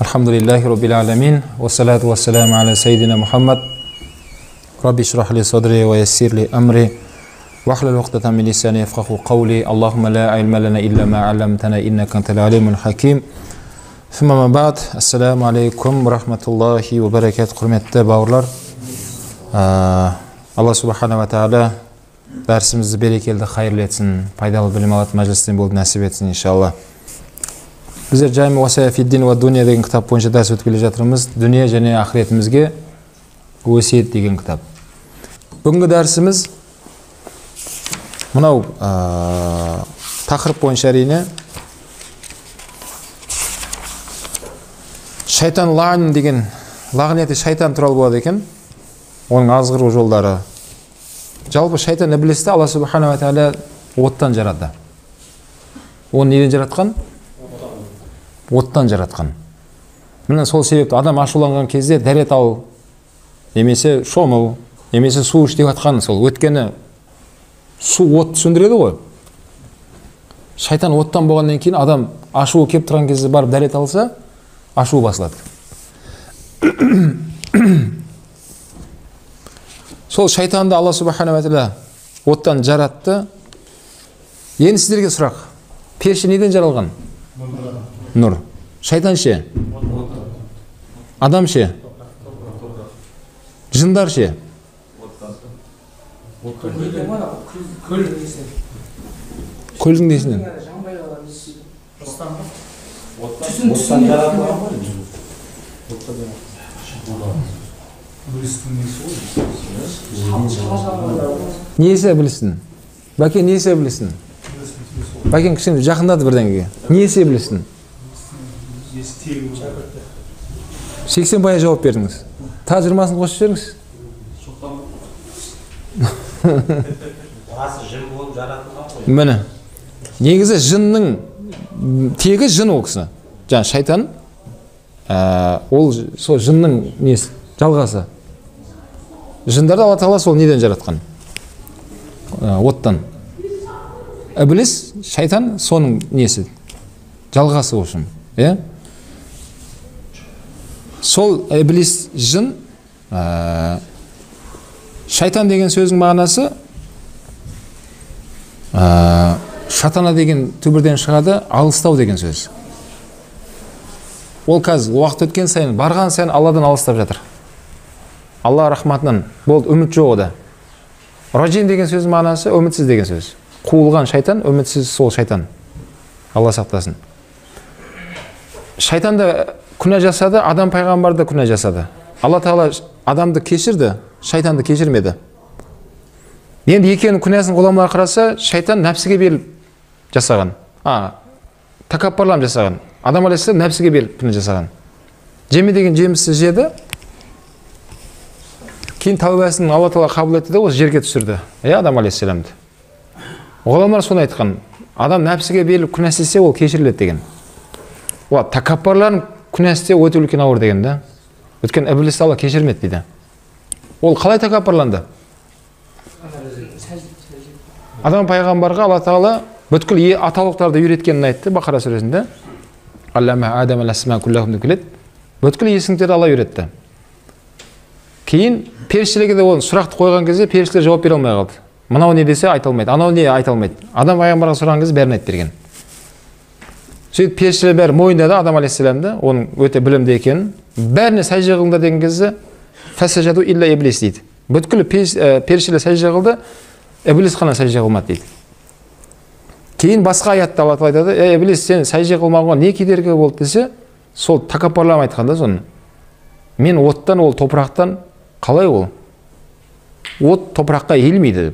Alhamdulillahi Rabbil Alamin. Wassalatu wassalamu ala Sayyidina Muhammad. Rabbi shrah li sadri wa yassir li amri. Wahlul uqdatan min lisani yafqahu qawli. Allahumma la ilma lana illa ma 'allamtana innaka antal alimul hakim. Thumma ma ba'd. Assalamu alaykum wa rahmatullahi wa barakatuh. Hurmatli bavurlar. Allah subhanahu wa ta'ala dersimizni berekeli, hayırlı etsin. Faydalı bilim alat majlisden bo'lib nasip etsin inşallah. Bizler Jami Vasaya Fiddin ve Dünya деген kitap boyunca ders өткеле жатырмыз. Dünya және ahiretimizге өсиет деген kitap. Бүгінгі дәрісіміз мынау тақырып бойынша әрине шайтан лаън деген, лағнеті шайтан туралы болады екен. Оның азғыру жолдары. Жалпы шайтан іблисті Алла субханала ва тағала оттан жаратты. Оны неден жаратқан? Оттан жаратқан. Міне сол себепті адам ашуланған кезде дәрет алу, немесе шомыл, немесе су іш деп атқан сол. Өткені су от сөндіреді ғой. Шайтан оттан болғаннан кейін адам ашуы кеп тұрған кезде барып дәрет алса, ашуы басылады. Сол шайтанды Алла субхана ва тағала оттан жаратты. Енді сіздерге сұрақ. Періште неден жаралған? Нұр. Шайтан ше? Адам ше? Жындар ше? Көлдің несінен? Несі білсін? Бәке несі білсін? Бәкен кішкене жақындады бірдеңеге. Несі білсін? 80 бая жауап бердіңіз. Та 20-сын қосып жеріңіз. Міне. Негізі жынның тегі жын ол кісі. Жаңа шайтан ол сол жынның несі? Жалғасы. Жындарды Алла Тағала сол неден жаратқан? Оттан. Іблис, шайтан соның несі? Жалғасы үшін. Сол іблис жын, шайтан деген сөздің мағынасы шатана деген түбірден шығады, алыстау деген сөз. Ол қазір уақыт өткен сайын, барған сайын Алладан алыстап жатыр. Алла рахматынан болды, үміт жоқ ода. Раджин деген сөз мағынасы үмітсіз деген сөз. Қуылған шайтан, үмітсіз сол шайтан. Алла сақтасын. Шайтан да күнә жасады, адам пайғамбар да күнә жасады. Алла Тағала адамды кешірді, шайтанды кешірмеді. Енді екеуінің күнәсін ғұламалар қараса, шайтан нәпсіге беріліп жасаған. Такаппарлам жасаған. Адам алейхиссалам нәпсіге беріліп күнә жасаған. Жеме деген жемісті жеді. Кейін тәубасын Алла Тағала қабыл етті де осы жерге түсірді. Адам алейхиссаламды. Ғұламалар соны айтқан. Адам нәпсіге беріліп күнә істесе, ол кешіріледі деген. Такаппарлардың күнәсі өте үлкен ауыр деген да. Өткен іблисті Алла кешірмеді дейді. Ол қалай такаппарланды? Адам пайғамбарға Алла Тағала бүткіл атаулықтарды үйреткенін айтты Бақара сүресінде. Аллама Адам ал-асма куллахум деп келеді. Бүткіл есімдерді Алла үйретті. Кейін періштелерге де оны сұрақты қойған кезде періштелер жауап бере алмай қалды. Мынау не десе айта алмайды, анау не айта алмайды. Адам пайғамбарға сұраған кезде бәрін айтып берген. Сөйтіп періштелер бәрі мойындады Адам алейхиссаламды, оның өте білімді екенін. Бәріне сәжде қылыңдар деген кезде фасажаду илля иблис дейді. Бүткіл періштелер сәжде қылды, иблис қана сәжде қылмады дейді. Кейін басқа аятта Алла Тағала айтады, иблис сен сәжде қылмауға не кедергі болды десе, сол такаппарлам айтқан да соны. Мен оттан, ол топырақтан, қалай ол? От топыраққа иілмейді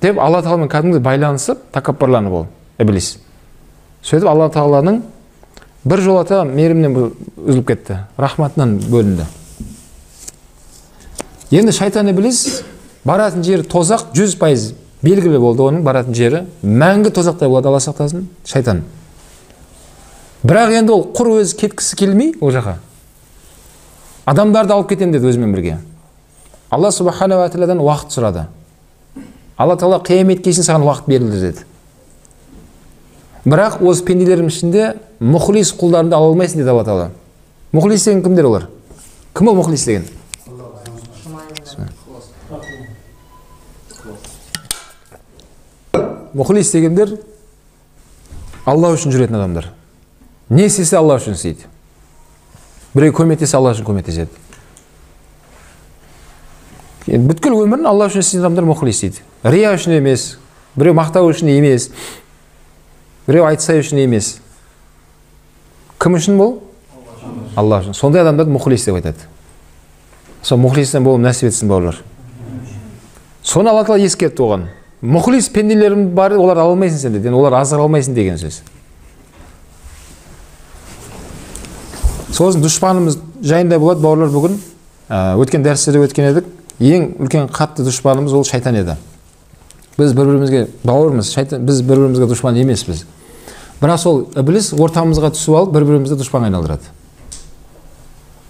деп Алла Тағаламен кәдімгі байланысып, такаппарланып ол, иблис. Сөйтіп Алла Тағаланың бір жолата мейірімнен үзіліп кетті, рахматынан бөлінді. Енді шайтан иблис баратын жері тозақ 100% белгілі болды, оның баратын жері мәңгі тозақтай болады, Алла сақтасын, шайтан. Бірақ енді ол құр өзі кеткісі келмей ол жаққа. Адамдарды алып кетем деді өзімен бірге. Алла субхана ва тағаладан уақыт сұрады. Алла Тағала қияметке шейін саған уақыт берілді деді. Бірақ осы пенделердің ішінде мұхлис құлдарыңды ала алмайсың дейді Алла Тағала. Мұхлис деген кімдер олар? Кім ол мұхлис деген? Мұхлис дегендер Алла үшін жүретін адамдар. Не істесе Алла үшін істейді. Біреу көмектесе Алла үшін көмектеседі. Бүткіл өмірін Алла үшін істейтін адамдар мұхлис дейді. Рия үшін емес, біреу мақтау үшін емес, біреу айтса үшін емес. Кім үшін бұл? Алла үшін. Сондай адамдарды мұхлис деп айтады. Сол мұхлистен болып нәсіп етсін бауырлар. Соны Алла Тағала ескертті оған. Мұхлис пенделерім бар, олар ала алмайсың сен деді. Олар азғыра алмайсың деген сөз. Сосын дұшпанымыз жайында болады бауырлар бүгін. Өткен дәрістерде өткен едік. Ең үлкен қатты дұшпанымыз ол шайтан еді. Біз бір-бірімізге бауырмыз, біз бір-бірімізге дұшпан емеспіз. Бірақ сол ібліс ортамызға түсіп алып, бір-бірімізді дұшпанға айналдырады.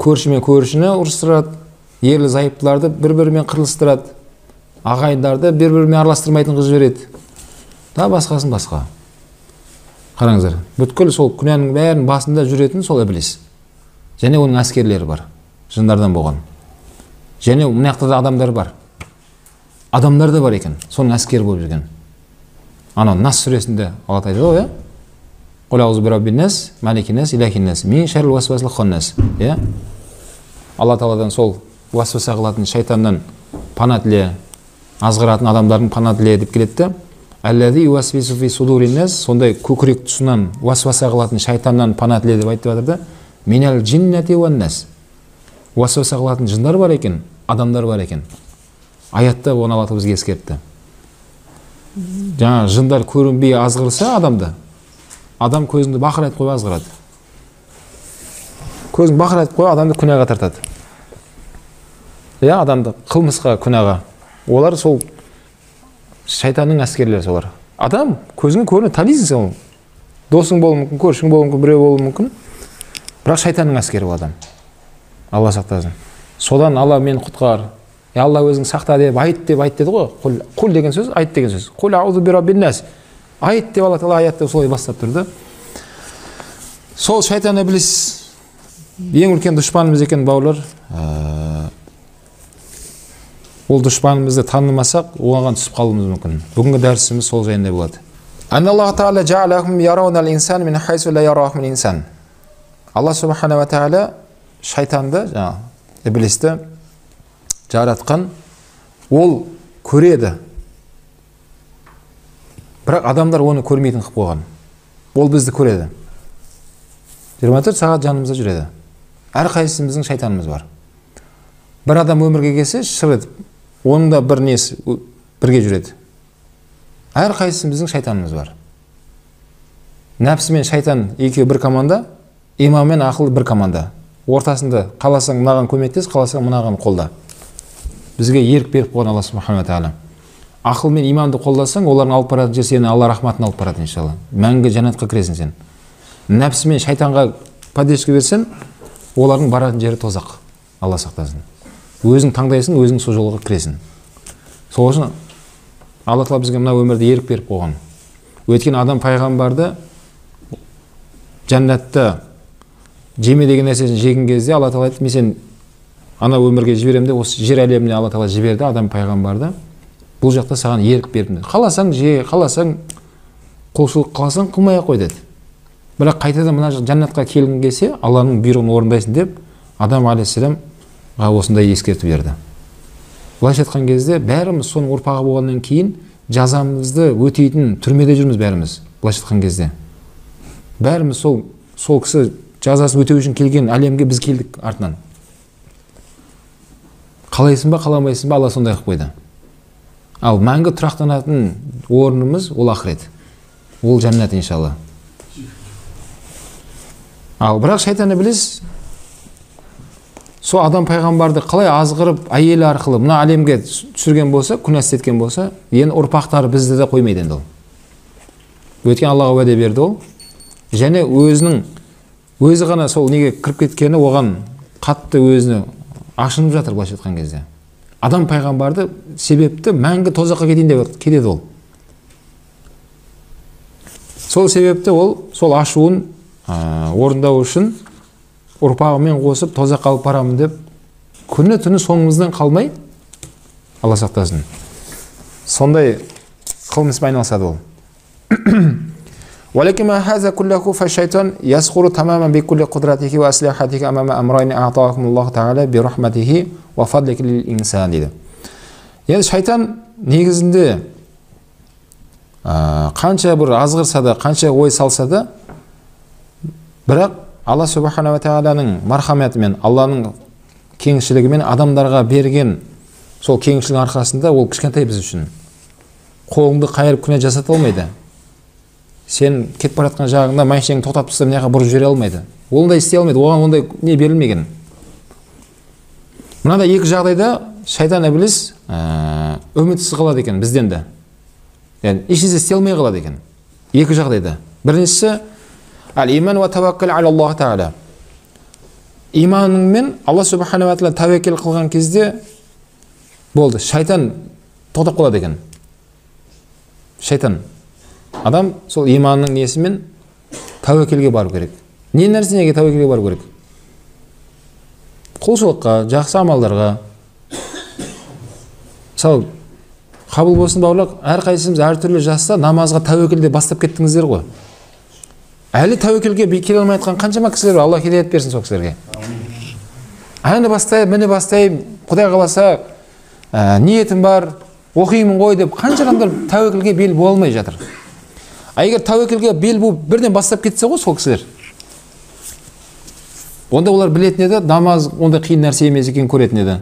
Көршімен көршіні ұрыстырады, ерлі зайыптыларды бір-бірімен қырылыстырады, ағайындарды бір-бірімен араластырмайтын қылып жібереді. Да басқасын басқа. Қараңыздар, бүткіл сол күнәнің бәрінің басында жүретін сол іблис. Және оның әскерлері бар, жындардан болған. Және мына жақта да адамдар бар. Адамдар да бар екен, соның әскері болып жүрген. Ана Нас сүресінде Алла айтады ғой, Қул аузу бираббин нас, маликин нас, илахин нас, мин шаррил васвасил ханнас. Алла Тағаладан сол уасваса қылатын шайтаннан пана тіле, азғыратын адамдардың пана тіле деп келеді. Аллади уасвису фи судурин нас, сондай көкірек тұсынан уасваса қылатын шайтаннан пана тіле деп айтып жатыр да. Минал джиннати уан нас. Уасваса қылатын жындар бар екен, адамдар бар екен. Аятта оны Алла бізге ескертті. Жаңа жындар көрінбей азғырса адамды, адам көзіңді бақырайтып қойып азғырады. Көзің бақырайтып қойып адамды күнәға тартады. Адамды қылмысқа, күнәға. Олар сол шайтанның әскерлері солар. Адам көзіңе көрінеді, танисың сен. Досың болуы мүмкін, көршің болуы мүмкін, біреу болуы мүмкін. Бірақ шайтанның әскері ол адам. Алла сақтасын. Содан Алла мені құтқар. Алла өзің сақта деп айт деді ғой. Құл деген сөз, айт деген сөз. Қул аузу бираббин нас. Айт деп Алла Тағала аятта солай бастап тұрды. Сол шайтан іблис ең үлкен дұшпанымыз екен бауырлар. Ол дұшпанымызды танымасақ, оған түсіп қалуымыз мүмкін. Бүгінгі дәрісіміз сол жайында болады. Аллах Тағала жаалахум яраунал инсан мин хайсу ла ярахум инсан. Алла Субханала ва Тағала шайтанды, іблисті жаратқан, ол көреді. Бірақ адамдар оны көрмейтін қылып қойған. Ол бізді көреді. 24 сағат жанымызда жүреді. Әрқайсымыздың шайтанымыз бар. Бір адам өмірге келсе, шығып, оның да бір несі бірге жүреді. Әрқайсымыздың шайтанымыз бар. Нәпсі мен шайтан екеуі бір команда, иман мен ақыл бір команда. Ортасында қаласаң мынаған көмектес, қаласаң мынаған қолда. Бізге ерік беріп қойған Алла Субханала ва Тағала. Ақыл мен иманды қолдасаң, олардың алып баратын жер сені Алла рахматын алып барады иншалла. Мәңгі жәннатқа кіресің сен. Нәпсі мен шайтанға поддержка берсең, олардың баратын жері тозақ. Алла сақтасын. Өзің таңдайсың, өзің сол жолға кіресің. Сол үшін Алла Тағала бізге мына өмірде ерік беріп қойған. Өйткені адам пайғамбарды жәннатта жеме деген нәрсесін жеген кезде Алла Тағала айтты, мен сен ана өмірге жіберем де, осы жер әлеміне Алла Тағала жіберді адам пайғамбарды. Бұл жақта саған ерік бердім. Қаласаң же, қаласаң құлшылық қыласаң қылмай қой деді. Бірақ қайтадан мына жәннатқа келгің келсе, Алланың бұйрығын орындайсың деп Адам алейхиссаламға осындай ескертіп берді. Былайша айтқан кезде бәріміз соның ұрпағы болғаннан кейін жазамызды өтейтін түрмеде жүрміз бәріміз. Былайша айтқан кезде бәріміз сол кісі жазасын өтеу үшін келген әлемге біз келдік артынан. Қалайсың ба, қаламайсың ба, Алла сондай қылып қойды. Ал мәңгі тұрақтанатын орнымыз ол ақырет. Ол жәннат иншалла. Ал бірақ шайтан іблис сол адам пайғамбарды қалай азғырып, әйелі арқылы мына әлемге түсірген болса, күнә істеткен болса, енді ұрпақтары бізді де қоймайды енді ол. Өйткені Аллаға уәде берді ол. Және өзі ғана сол неге кіріп кеткені оған қатты өзіне ашынып жатыр былайша айтқан кезде. Адам пайғамбарды себепті мәңгі тозаққа кетейін деп кетеді ол. Сол себепті ол сол ашуын орындау үшін ұрпағымен қосып тозаққа алып барамын деп күні түні соңымыздан қалмай, Алла сақтасын, сондай қылмыспен айналысады ол. ولكن ما هذا كله فالشيطان يسخر تماما بكل قدرته وأسلحته أمام أمرين أعطاهم الله تعالى برحمته وفضله للإنسان дейді. Енді шайтан негізінде қанша бір азғырса да, қанша ой салса да, бірақ Алла Субхана ва Тағаланың мархаметімен, Алланың кеңшілігімен адамдарға берген сол кеңшілігінің арқасында ол кішкентай біз үшін. Қолыңды қайырып күнә жасата алмайды. Сен кетіп бара жатқан жағыңда машинаңды тоқтатып тастап мына жаққа бұрып жібере алмайды. Ондай істей алмайды. Оған ондай не берілмеген. Мынада екі жағдайда шайтан іблис үмітсіз қалады екен бізден де. Yani işinizi істей алмай қалады екен. Екі жағдайда. Біріншісі ал-иман ва таваккул ала Аллах Тағала. Иманыңмен Алла Субхана ва Тағала тәуекел қылған кезде болды. Шайтан тоқтап қалады екен. Шайтан. Адам сол иманның несімен тәуекелге бару керек. Не нәрсеге тәуекелге бару керек? Құлшылыққа, жақсы амалдарға. Мысалы, қабыл болсын бауырлар, әрқайсымыз әртүрлі жаста намазға тәуекелде бастап кеттіңіздер ғой. Әлі тәуекелге келе алмай жатқан қаншама кісілер бар. Алла хидаят берсін сол кісілерге. Әні бастайып, міне бастайып, Құдай қаласа, ниетім бар, оқимын ғой деп қанша адамдар тәуекелге бел бола алмай жатыр. А егер тәуекелге бел буып бірден бастап кетсе ғой сол кісілер, онда олар білетін еді, намаз ондай қиын нәрсе емес екенін көретін еді.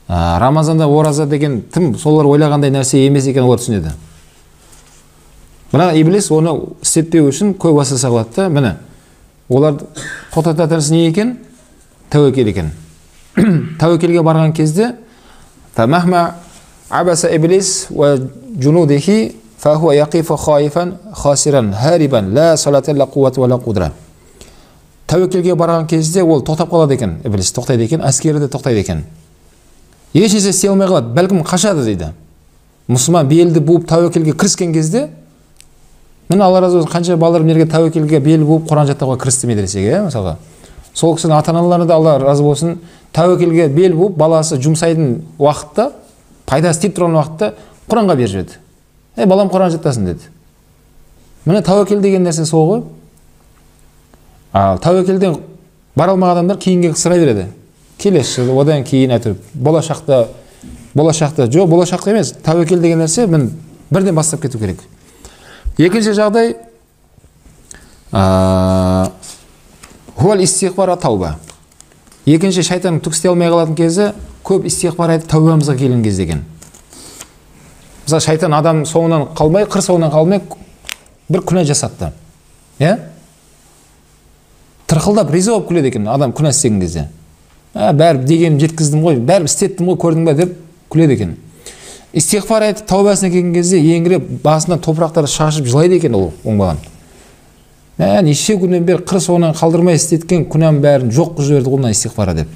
Рамазанда ораза деген тым солар ойлағандай нәрсе емес екен олар түсінеді. Мына иблис оны істетпеу үшін көп уәсваса қылады да, міне олар тоқтататын нәрсе не екен? Тәуекел екен. Тәуекелге барған кезде فمهما عبس إبليس وجنوده فهو يقف خائفا خاسرا هاربا لا صلاة لا قوة ولا قدرة. Тәуекелге барған кезде ол тоқтап қалады екен, иблис тоқтайды екен, әскері де тоқтайды екен. Ешнәрсе істей алмай қалады, бәлкім қашады дейді. Мұсылман белді буып тәуекелге кіріскен кезде, міне Алла разы болсын, қанша балалар мерге тәуекелге бел буып Құран жаттауға кірісті медресеге, мысалға. Сол кісінің ата-аналарына да Алла разы болсын, тәуекелге бел буып баласы жұмсайтын уақытта, пайдасы тиіп тұрған уақытта Құранға беріп жіберді. Балам Құран жаттасын деді. Міне тәуекел деген нәрсе сол ғой. Тәуекелден бара алмаған адамдар кейінге қысыра береді. Келесі жылы, одан кейін әйтеуір болашақта жоқ, болашақта емес. Тәуекел деген нәрсе мен бірден бастап кету керек. Екінші жағдай хуал истиғфар тауба. Екінші шайтан түк істей алмай қалатын кезі көп истиғфар айтып тәубамызға келген кезде екен. Мысалы шайтан адам соңынан қалмай, қыр соңынан қалмай бір күнә жасатты. Тырқылдап риза болып күледі екен адам күнә істеген кезде. Бәрі дегенім жеткіздім ғой, бәрі істеттім ғой, көрдің ба деп күледі екен. Истиғфар айтып тәубасына келген кезде еңіреп басынан топырақтарды шашып жылайды екен ол оңбаған. Неше күннен бері қыр соңынан қалдырмай істеткен күнәм бәрін жоқ қылып жіберді ғой мына истиғфара деп.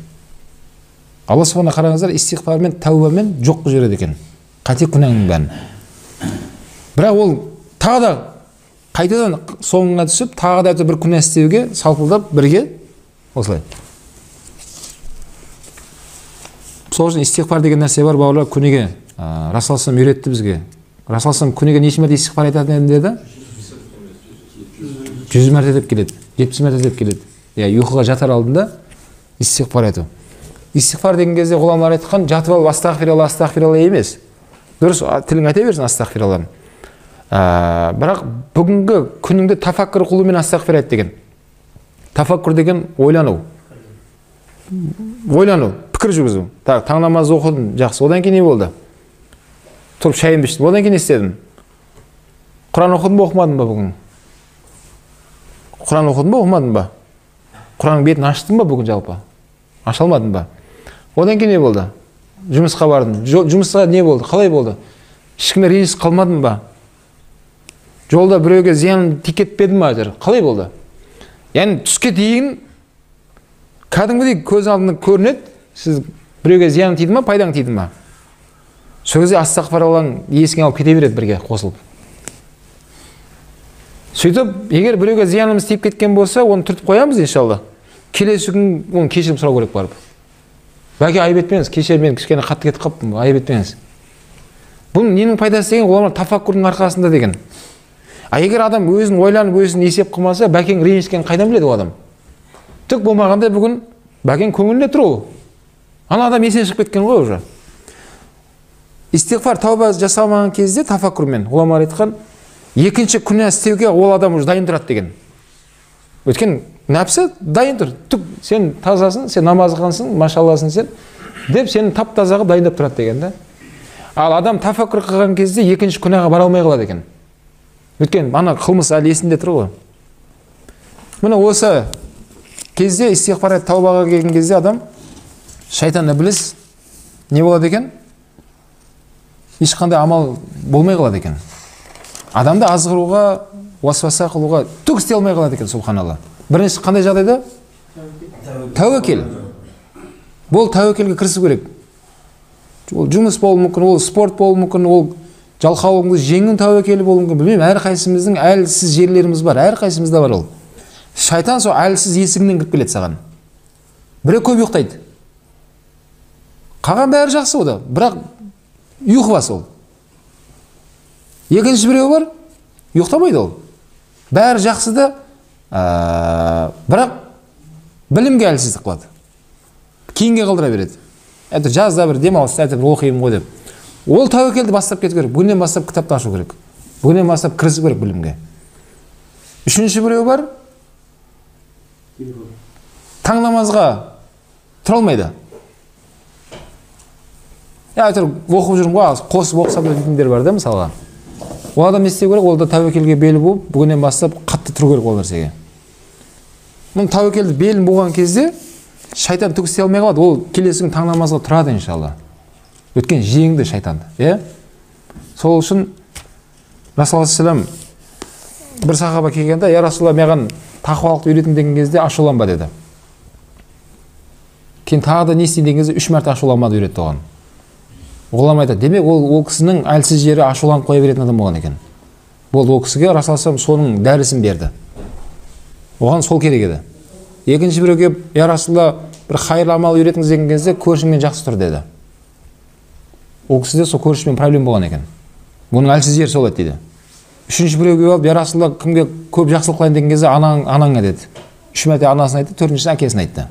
Алла Субхана қараңыздар, истиғфармен, тәубамен жоқ қылып жібереді екен. Қате күнәңнің бәрін. Бірақ ол тағы да қайтадан соңына түсіп, тағы да бір күнә істеуге салпылдап бірге осылай. Сол үшін истиғфар деген нәрсе бар, бауырлар, күніге Расулаллах үйретті бізге. Расулаллах күніге неше мәрте истиғфар айтатын деді? 100 мәрте деп келеді, 70 мәрте деп келеді. Ұйқыға жатар алдында истиғфар айту. Истиғфар деген кезде ғұламалар айтқан, жатып алып астағфиралла, астағфиралла емес. Дұрыс, тілің айта берсін астағфиралла. Бірақ бүгінгі күніңде тафаккур қылумен астағфир айт деген. Тафаккур деген ойлану. Ойлану, пікір жүргізу. Таң намазы оқыдым, жақсы. Одан кейін не болды? Тұрып шайын іштім. Одан кейін не істедім? Құран оқыдым ба, оқымадым ба бүгін? Құран оқыдым ба, оқымадым ба? Құранның бетін аштым ба бүгін жалпы? Аша алмадым ба? Одан кейін не болды? Жұмысқа бардым. Жұмысқа не болды? Қалай болды? Ешкімге ренжіс қалмадым ба? Жолда біреуге зиян тикетпеді ма? Қалай болды? Яғни түске дейін кәдімгідей көз алдында көрінеді, сіз біреуге зиян тиді ма, пайдаң тиді ма? Сол кезде астағфиралланың есіңе алып кете береді бірге қосылып. Сөйтіп, егер біреуге зиянымыз тиіп кеткен болса, оны түртіп қоямыз иншалла. Келесі күн оны кешірім сұрау керек барып. Бәке, айып етпеңіз, кешір мен кішкене қатты кетіп қалыппын, айып етпеңіз. Бұның ненің пайдасы деген, олар тафаккурдың арқасында деген. А егер адам өзін ойланып, өзін есеп қылмаса, бәкең ренжіскенін қайдан біледі ол адам? Түк болмағанда бүгін бәкең көңіліне тұр ол. Ана адам есен шығып кеткен ғой уже. Истиғфар, тауба жасалмаған кезде тафаккурмен ғұламалар айтқан, екінші күнә істеуге ол адам уже дайын тұрады деген. Өткен нәпсі дайын тұр. Түк сен тазасың, сен намаз қылғансың, машалласың сен, деп сені тап-таза қылып дайындап тұрады деген да. Ал адам тафаккур қылған кезде екінші күнәға бара алмай қалады екен. Өткен ана қылмыс әлі есінде тұр ғой. Міне осы кезде истиғфар таубаға келген кезде адам шайтан ібліс не болады екен? Ешқандай амал болмай қалады екен. Адамды азғыруға, уасваса қылуға түк істей алмай қалады екен, субханалла. Бірінші қандай жағдайда? Тәуекел. Бұл тәуекелге кірісу керек. Ол жұмыс болуы мүмкін, ол спорт болуы мүмкін, ол жалқаулығыңды жеңу тәуекелі болуы мүмкін. Білмеймін, әрқайсымыздың әлсіз жерлеріміз бар, әрқайсымызда бар ол. Шайтан сол әлсіз есігінен кіріп келеді саған. Біреу көп ұйықтайды. Қалған бәрі жақсы ода, бірақ ұйқы бас ол. Екінші біреу бар, ұйықтамайды ол. Бәрі жақсы да, бірақ білімге әлсіздік қылады. Кейінге қалдыра береді. Әйтір жазда бір демалыс, әйтір оқимын ғой деп. Ол тәуекелді бастап кету керек. Бүгіннен бастап кітапты ашу керек. Бүгіннен бастап кірісу керек білімге. Үшінші біреу бар, таң намазға тұра алмайды. Әйтір оқып жүрмін ғой, қосып оқысам дейтіндер бар да мысалға. Ол адам не істеу керек, ол да тәуекелге белі болып, бүгіннен бастап қатты тұру керек ол нәрсеге. Мұның тәуекелді белін болған кезде шайтан түк істей алмай қалады. Ол келесі күн таң намазға тұрады иншалла. Өткен жеңді шайтанды, иә? Сол үшін Расул саллаллаху алейхи вассалам бір сахаба келгенде, я Расулалла, маған тақуалықты үйретің деген кезде ашуланба деді. Кейін тағы да не істейін деген кезде 3 мәрте ашуланбады үйретті оған. Ғұлама айтады, демек ол кісінің әлсіз жері ашуланып қоя беретін адам болған екен. Болды, ол кісіге Расул саллаллаху алейхи вассалам соның дәрісін берді. Оған сол керек еді. Екінші біреу келіп, я Расулалла, бір хайырлы амал үйретіңіз деген кезде көршіңмен жақсы тұр деді. Ол кісіде сол көршімен проблем болған екен. Бұның әлсіз жері сол еді дейді. Үшінші біреу келіп, я Расулалла, кімге көп жақсылық қылайын деген кезде анаңа деді. 3 мәрте анасын айтты, 4іншісі әкесін айтты.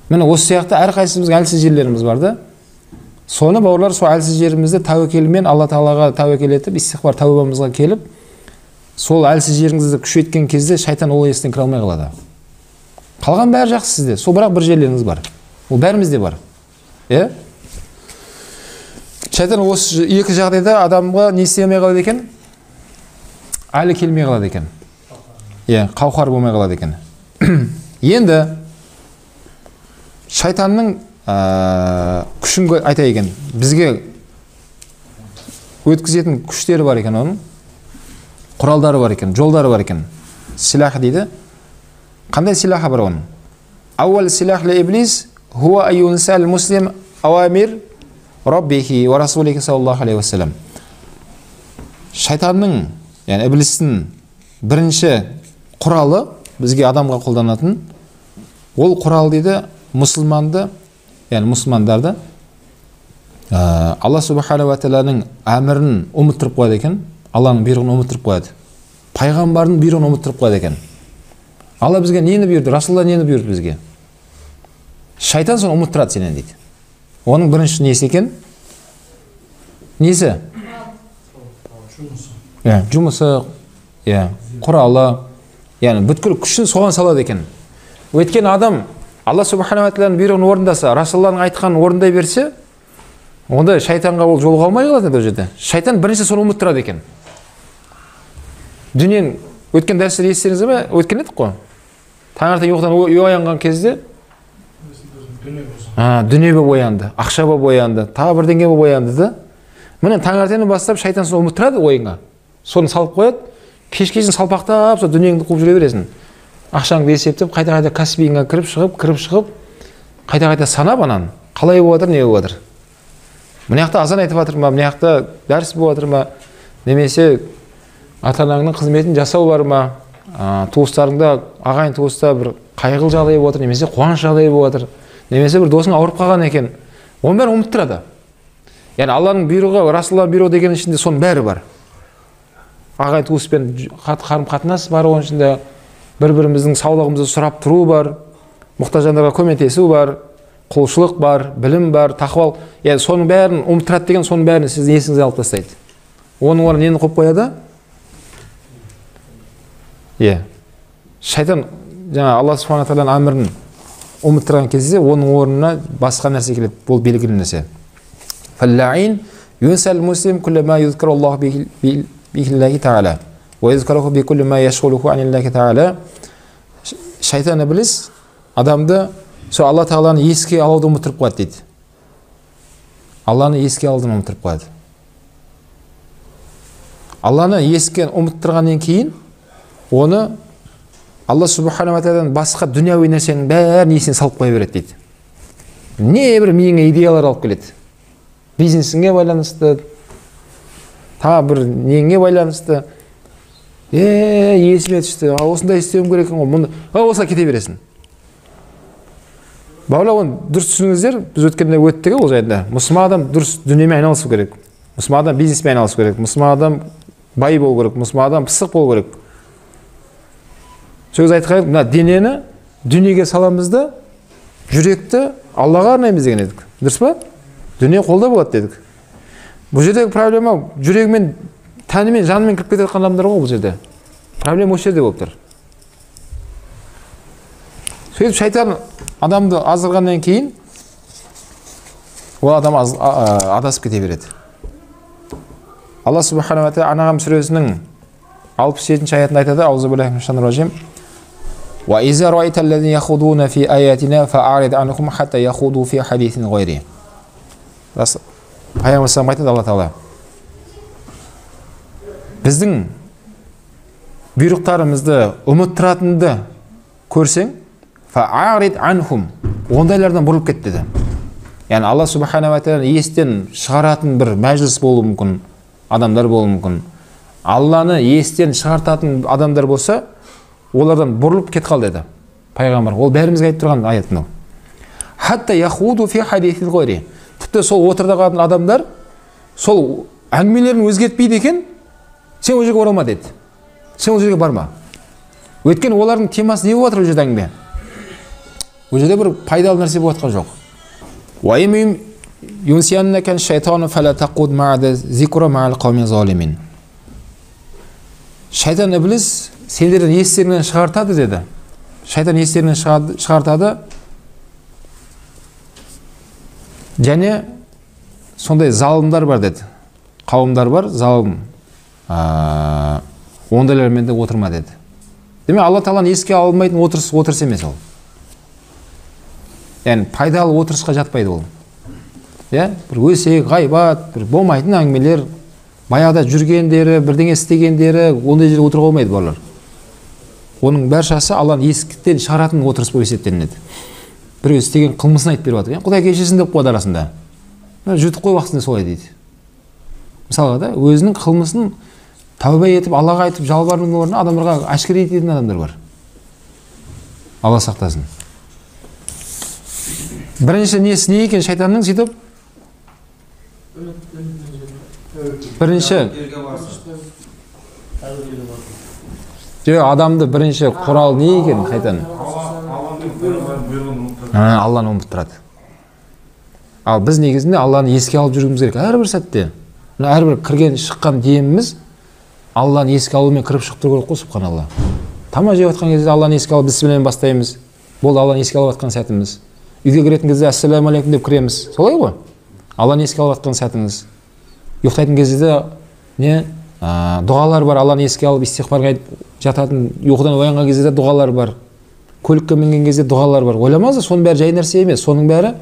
Міне осы сияқты әрқайсымыздың әлсіз жерлеріміз бар да. Соны бауырлар, сол әлсіз жерімізді тәуекелмен Алла Тағалаға тәуекел етіп, истиғфар тәубамызға келіп, сол әлсіз жеріңізді күшейткен кезде шайтан ол есінен кіре алмай қалады. Қалған бәрі жақсы сізде. Сол бірақ бір жерлеріңіз бар. Ол бәрімізде бар. Е? Шайтан осы екі жағдайда адамға не істей алмай қалады екен? Әлі келмей қалады екен. Е, қауқар болмай қалады екен. Енді шайтанның күшін айтайын екен. Бізге өткізетін күштері бар екен оның. Құралдары бар екен, жолдары бар екен. Силах дейді. Қандай силаха бар оның? Ауал силах ле иблис хуа айюнсал муслим ауамир раббихи ва расулихи саллаллаху алейхи вассалам. Шайтанның, яғни иблистің бірінші құралы бізге адамға қолданатын, ол құрал дейді мұсылманды, яғни мұсылмандарды Алла субханаху ва тағаланың әмірін ұмыттырып қояды екен. Алланың бұйрығын ұмыттырып қояды. Пайғамбардың бұйрығын ұмыттырып қояды екен. Алла бізге нені бұйырды? Расулалла нені бұйырды бізге? Шайтан соны ұмыттырады сенен дейді. Оның бірінші несі екен? Несі? Жұмысы, құралы, яғни бүткіл күшін соған салады екен. Өйткені адам Алла субханаху ва тағаланың бұйрығын орындаса, Расулалланың айтқанын орындай берсе, онда шайтанға ол жолға алмай қалады бұл жерде. Шайтан бірінші соны ұмыттырады екен. Дүниен өткен дәрістер естеріңізде ме? Өткен едік қой. Таңертең ұйқыдан оянған кезде дүние болып оянды, ақша болып оянды, тағы бірдеңе болып оянды да. Міне таңертеңнен бастап шайтан соны ұмыттырады ойыңа. Соны салып қояды. Кешке дейін салпақтап, сол дүниеңді қуып жүре бересің. Ақшаңды есептеп, қайта-қайта кәсібіңе кіріп шығып, қайта-қайта санап анан қалай болып жатыр, не болып жатыр. Мына жақта азан айтып жатыр ма, мына жақта дәріс болып жатыр ма, немесе ата анаңның қызметін жасау бар ма, туыстарыңда, ағайын туыста бір қайғылы жағдай болып отыр, немесе қуаныш жағдай болып отыр, немесе бір досың ауырып қалған екен, оның бәрін ұмытып тұрады. Яғни Алланың бұйрығы, Расулалланың бұйрығы деген ішінде соның бәрі бар. Ағайын туыспен қарым қатынас бар, оның ішінде бір-біріміздің саулығымызды сұрап тұру бар, мұқтаж жандарға көмектесу бар, құлшылық бар, білім бар, тақуа. Яғни соның бәрін ұмытып тұрады деген, соның бәрін сіздің есіңізден алып тастайды. Оның орнына нені қойып қояды? Шайтан жаңа Алла Субхана тағаланың әмірін ұмытып тұрған кезде оның орнына басқа нәрсе келеді. Бұл белгілі нәрсе. Фаллаин юнсал муслим куллама юзкараллаху бихиллахи тағала ва юзкаруху бикулли ма яшғулуху аниллахи тағала. Шайтан іблис адамды сол Алла тағаланы еске алуды ұмыттырып қояды дейді. Алланы еске алуды ұмыттырып қояды. Алланы еске ұмыттырғаннан кейін оны Алла Субхана ва тағаладан басқа дүнияви нәрсенің бәрін есіне салып қоя береді дейді. Не бір миыңа идеялар алып келеді. Бизнесіңе байланысты, тағы бір неңе байланысты. Есіме түсті, осындай істеуім керек екен ғой. Осылай кете бересің. Бауырлар, дұрыс түсініңіздер, біз өткенде өттік ол жайында. Мұсылман адам дұрыс дүниемен айналысу керек. Мұсылман адам бизнеспен айналысу керек. Мұсылман адам бай болу керек. Мұсылман адам пысық болу керек. Сөз айтқан, мына денені дүниеге саламыз да, жүректі Аллаға арнаймыз деген едік. Дұрыс па? Дүние қолда болады дедік. Бұл жердегі проблема жүрегімен, тәнімен, жанымен кіріп кететін адамдар ғой бұл жерде. Проблема осы жерде болып тұр. Сөйтіп шайтан адамды аздырғаннан кейін ол адам адасып кете береді. Алла Субхана ва тағала Анғам сүресінің 67-ші аятында айтады: Аузу биллахи минаш шайтанир ражим. Ва иза раайталлазина яхудуна фи аятина фаарид анхум хатта яхуду фи хадисин гайри. Пайғамбар салам айтады Алла тағала: біздің бұйрықтарымызды ұмыттыратынды көрсең, фаарид анхум, ондайлардан бұрылып кет деді. Яғни Алла Субхана ва тағала естен шығаратын бір мәжіліс болуы мүмкін, адамдар болуы мүмкін. Алланы естен шығартатын адамдар болса, олардан бұрылып кет қал деді пайғамбар. Ол бәрімізге айтып тұрған аят мынау. Хатта яхуду фи хадисин гайри. Тіпті сол отырда қалған адамдар сол әңгімелерін өзгертпейді екен, сен ол жерге оралма деді. Сен ол жерге барма. Өйткені олардың темасы не болып жатыр ол жерде әңгіме? Ол жерде бір пайдалы нәрсе болып жатқан жоқ. Уайым юнсияннака шайтану фала тақуд ма'да зикра ма'ал қауми залимин. Шайтан іблис сендердің естеріңнен шығартады деді. Шайтан естерінен шығартады. Және сондай залымдар бар деді. Қауымдар бар, залым. Ондайлармен де отырма деді. Демек, Алла Тағаланы еске алмайтын отырыс емес ол. Яғни пайдалы отырысқа жатпайды ол. Бір өсек, ғайбат, бір болмайтын әңгімелер, баяғыда жүргендері, бірдеңе істегендері, ондай жерге отыруға болмайды балалар. Оның баршасы Алланы естен шығаратын отырыс болып есептелінеді. Біреу істеген қылмысын айтып беріп жатыр. Құдай кешірсін деп қойды арасында. Жұтып қой уақытында солай дейді. Мысалға да өзінің қылмысын тәубе етіп, Аллаға айтып жалбарудың орнына адамдарға ашкере ететін адамдар бар. Алла сақтасын. Бірінші несі не екен шайтанның сөйтіп? Бірінші адамды бірінші құрал не екен шайтан? Алланы ұмытып тұрады. Ал біз негізінде Алланы еске алып жүргіміз керек. Әрбір сәтте, әрбір кірген шыққан деміміз Алланы еске алумен кіріп шығып тұру керек қой, субханалла. Тамақ жеп жатқан кезде Алланы еске алып бисмилламен бастаймыз. Бұл Алланы еске алып жатқан сәтіміз. Үйге кіретін кезде ассаламу алейкум деп кіреміз. Солай ғой? Алланы еске алып жатқан сәтіңіз. Ұйықтайтын кезде де не дұғалар бар. Алланы еске алып истиғфарға жататын, ұйқыдан оянған кезде де дұғалар бар. Көлікке мінген кезде дұғалар бар. Ойламаңыз, соның бәрі жай нәрсе емес. Соның бәрі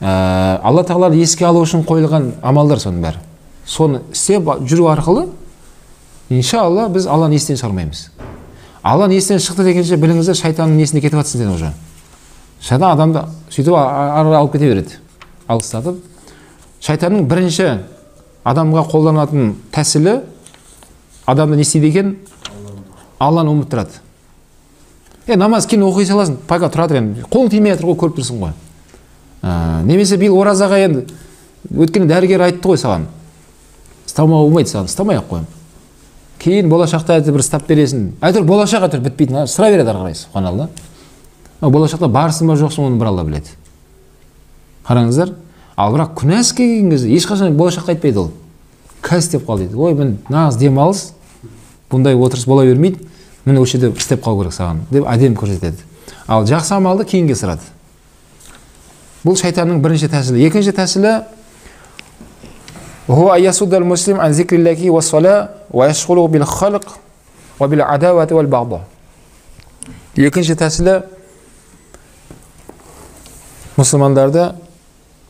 Алла Тағаланы еске алу үшін қойылған амалдар, соның бәрі. Соны істеп жүру арқылы иншалла біз Алланы естен шығармаймыз. Алланы естен шықты дегенше біліңіздер, шайтанның несіне кетіп жатсың сен уже. Шайтан адамды сөйтіп ары алып кете береді. Алыстатып. Шайтанның бірінші адамға қолданатын тәсілі адамды не істейді екен? Алланы ұмыттырады. Намаз кейін оқи саласың, пайға тұра тұр, енді қолың тимей жатыр ғой, көріп тұрсың ғой. Немесе биыл оразаға енді өткені дәрігер айтты ғой саған, ұстамауға болмайды саған, ұстамай-ақ қой. Кейін болашақта әйтеуір бір ұстап бересің. Әйтеуір болашақ әйтеуір бітпейтін, сұра береді ары қарай, субханалла. Болашақта барсың ба жоқсың, оны бір Алла біледі. Қараңыздар, ал бірақ күнәсі келген кезде ешқашан болашақта айтпайды ол. Қазір істеп қал дейді. Ой, мен нағыз демалыс, бұндай отырыс бола бермейді. Мені осы жерде істеп қалу керек саған деп әдемі көрсетеді. Ал жақсы амалды кейінге сұрады. Бұл шайтанның бірінші тәсілі. Екінші тәсілі هو أن يصد المسلم عن ذكر الله والصلاة ويشغله بالخلق وبالعداوة والبغضاء. Екінші тәсілі мұсылмандарды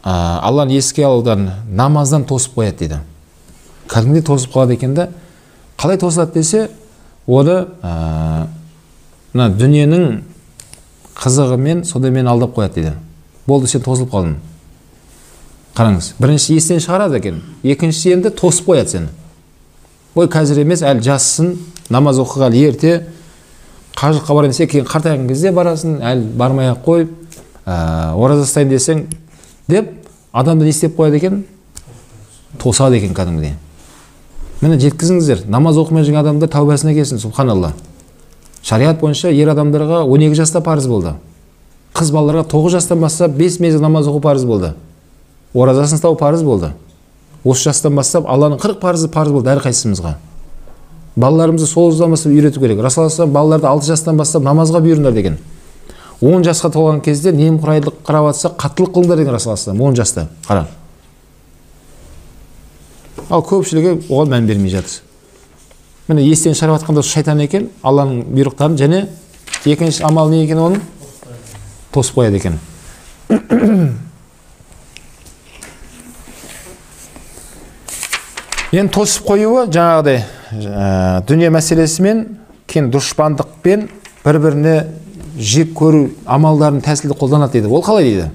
Алланы еске алудан, намаздан тосып қояды дейді. Кәдімгідей тосып қалады екен де, қалай тосылады десе, оны дүниенің қызығымен содамен алдап қояды дейді. Болды, сен тосылып қалдың. Қараңыз, бірінші естен шығарады екен, екіншісі енді тосып қояды сені. Ой, қазір емес, әлі жассың, намаз оқығалы ерте, қажылыққа барайын десе, кейін қартайған кезде барасың, әлі бармай-ақ қойып, ораза ұстайын десең, деп адамды не істеп қояды екен? Тосады екен кәдімгідей. Мені жеткізіңіздер, намаз оқымай жүрген адамдар тәубасына келсін, субханалла. Шариғат бойынша ер адамдарға 12 жаста парыз болды. Қыз балаларға 9 жастан бастап 5 мезгіл намаз оқу парыз болды. Оразасын ұстау парыз болды. Осы жастан бастап Алланың 40 парызы парыз болды әрқайсымызға. Балаларымызды сол жастан бастап үйрету керек. Расулаллах балаларды 6 жастан бастап намазға бұйырыңдар деген. 10 жасқа толған кезде немқұрайлық қарап жатса қаттылық қылыңдар деген Расулаллах 10 жаста. Қара. Ал көпшілігі оған мән бермей жатыр. Міне естен шығарып жатқанда шайтан екен, Алланың бұйрықтарын, және екінші амал не екен оның? Тосып қояды екен. Енді тосып қоюы жаңағыдай дүние мәселесімен, кейін дұшпандықпен бір-біріне жек көру амалдарын тәсілді қолданады дейді. Ол қалай дейді?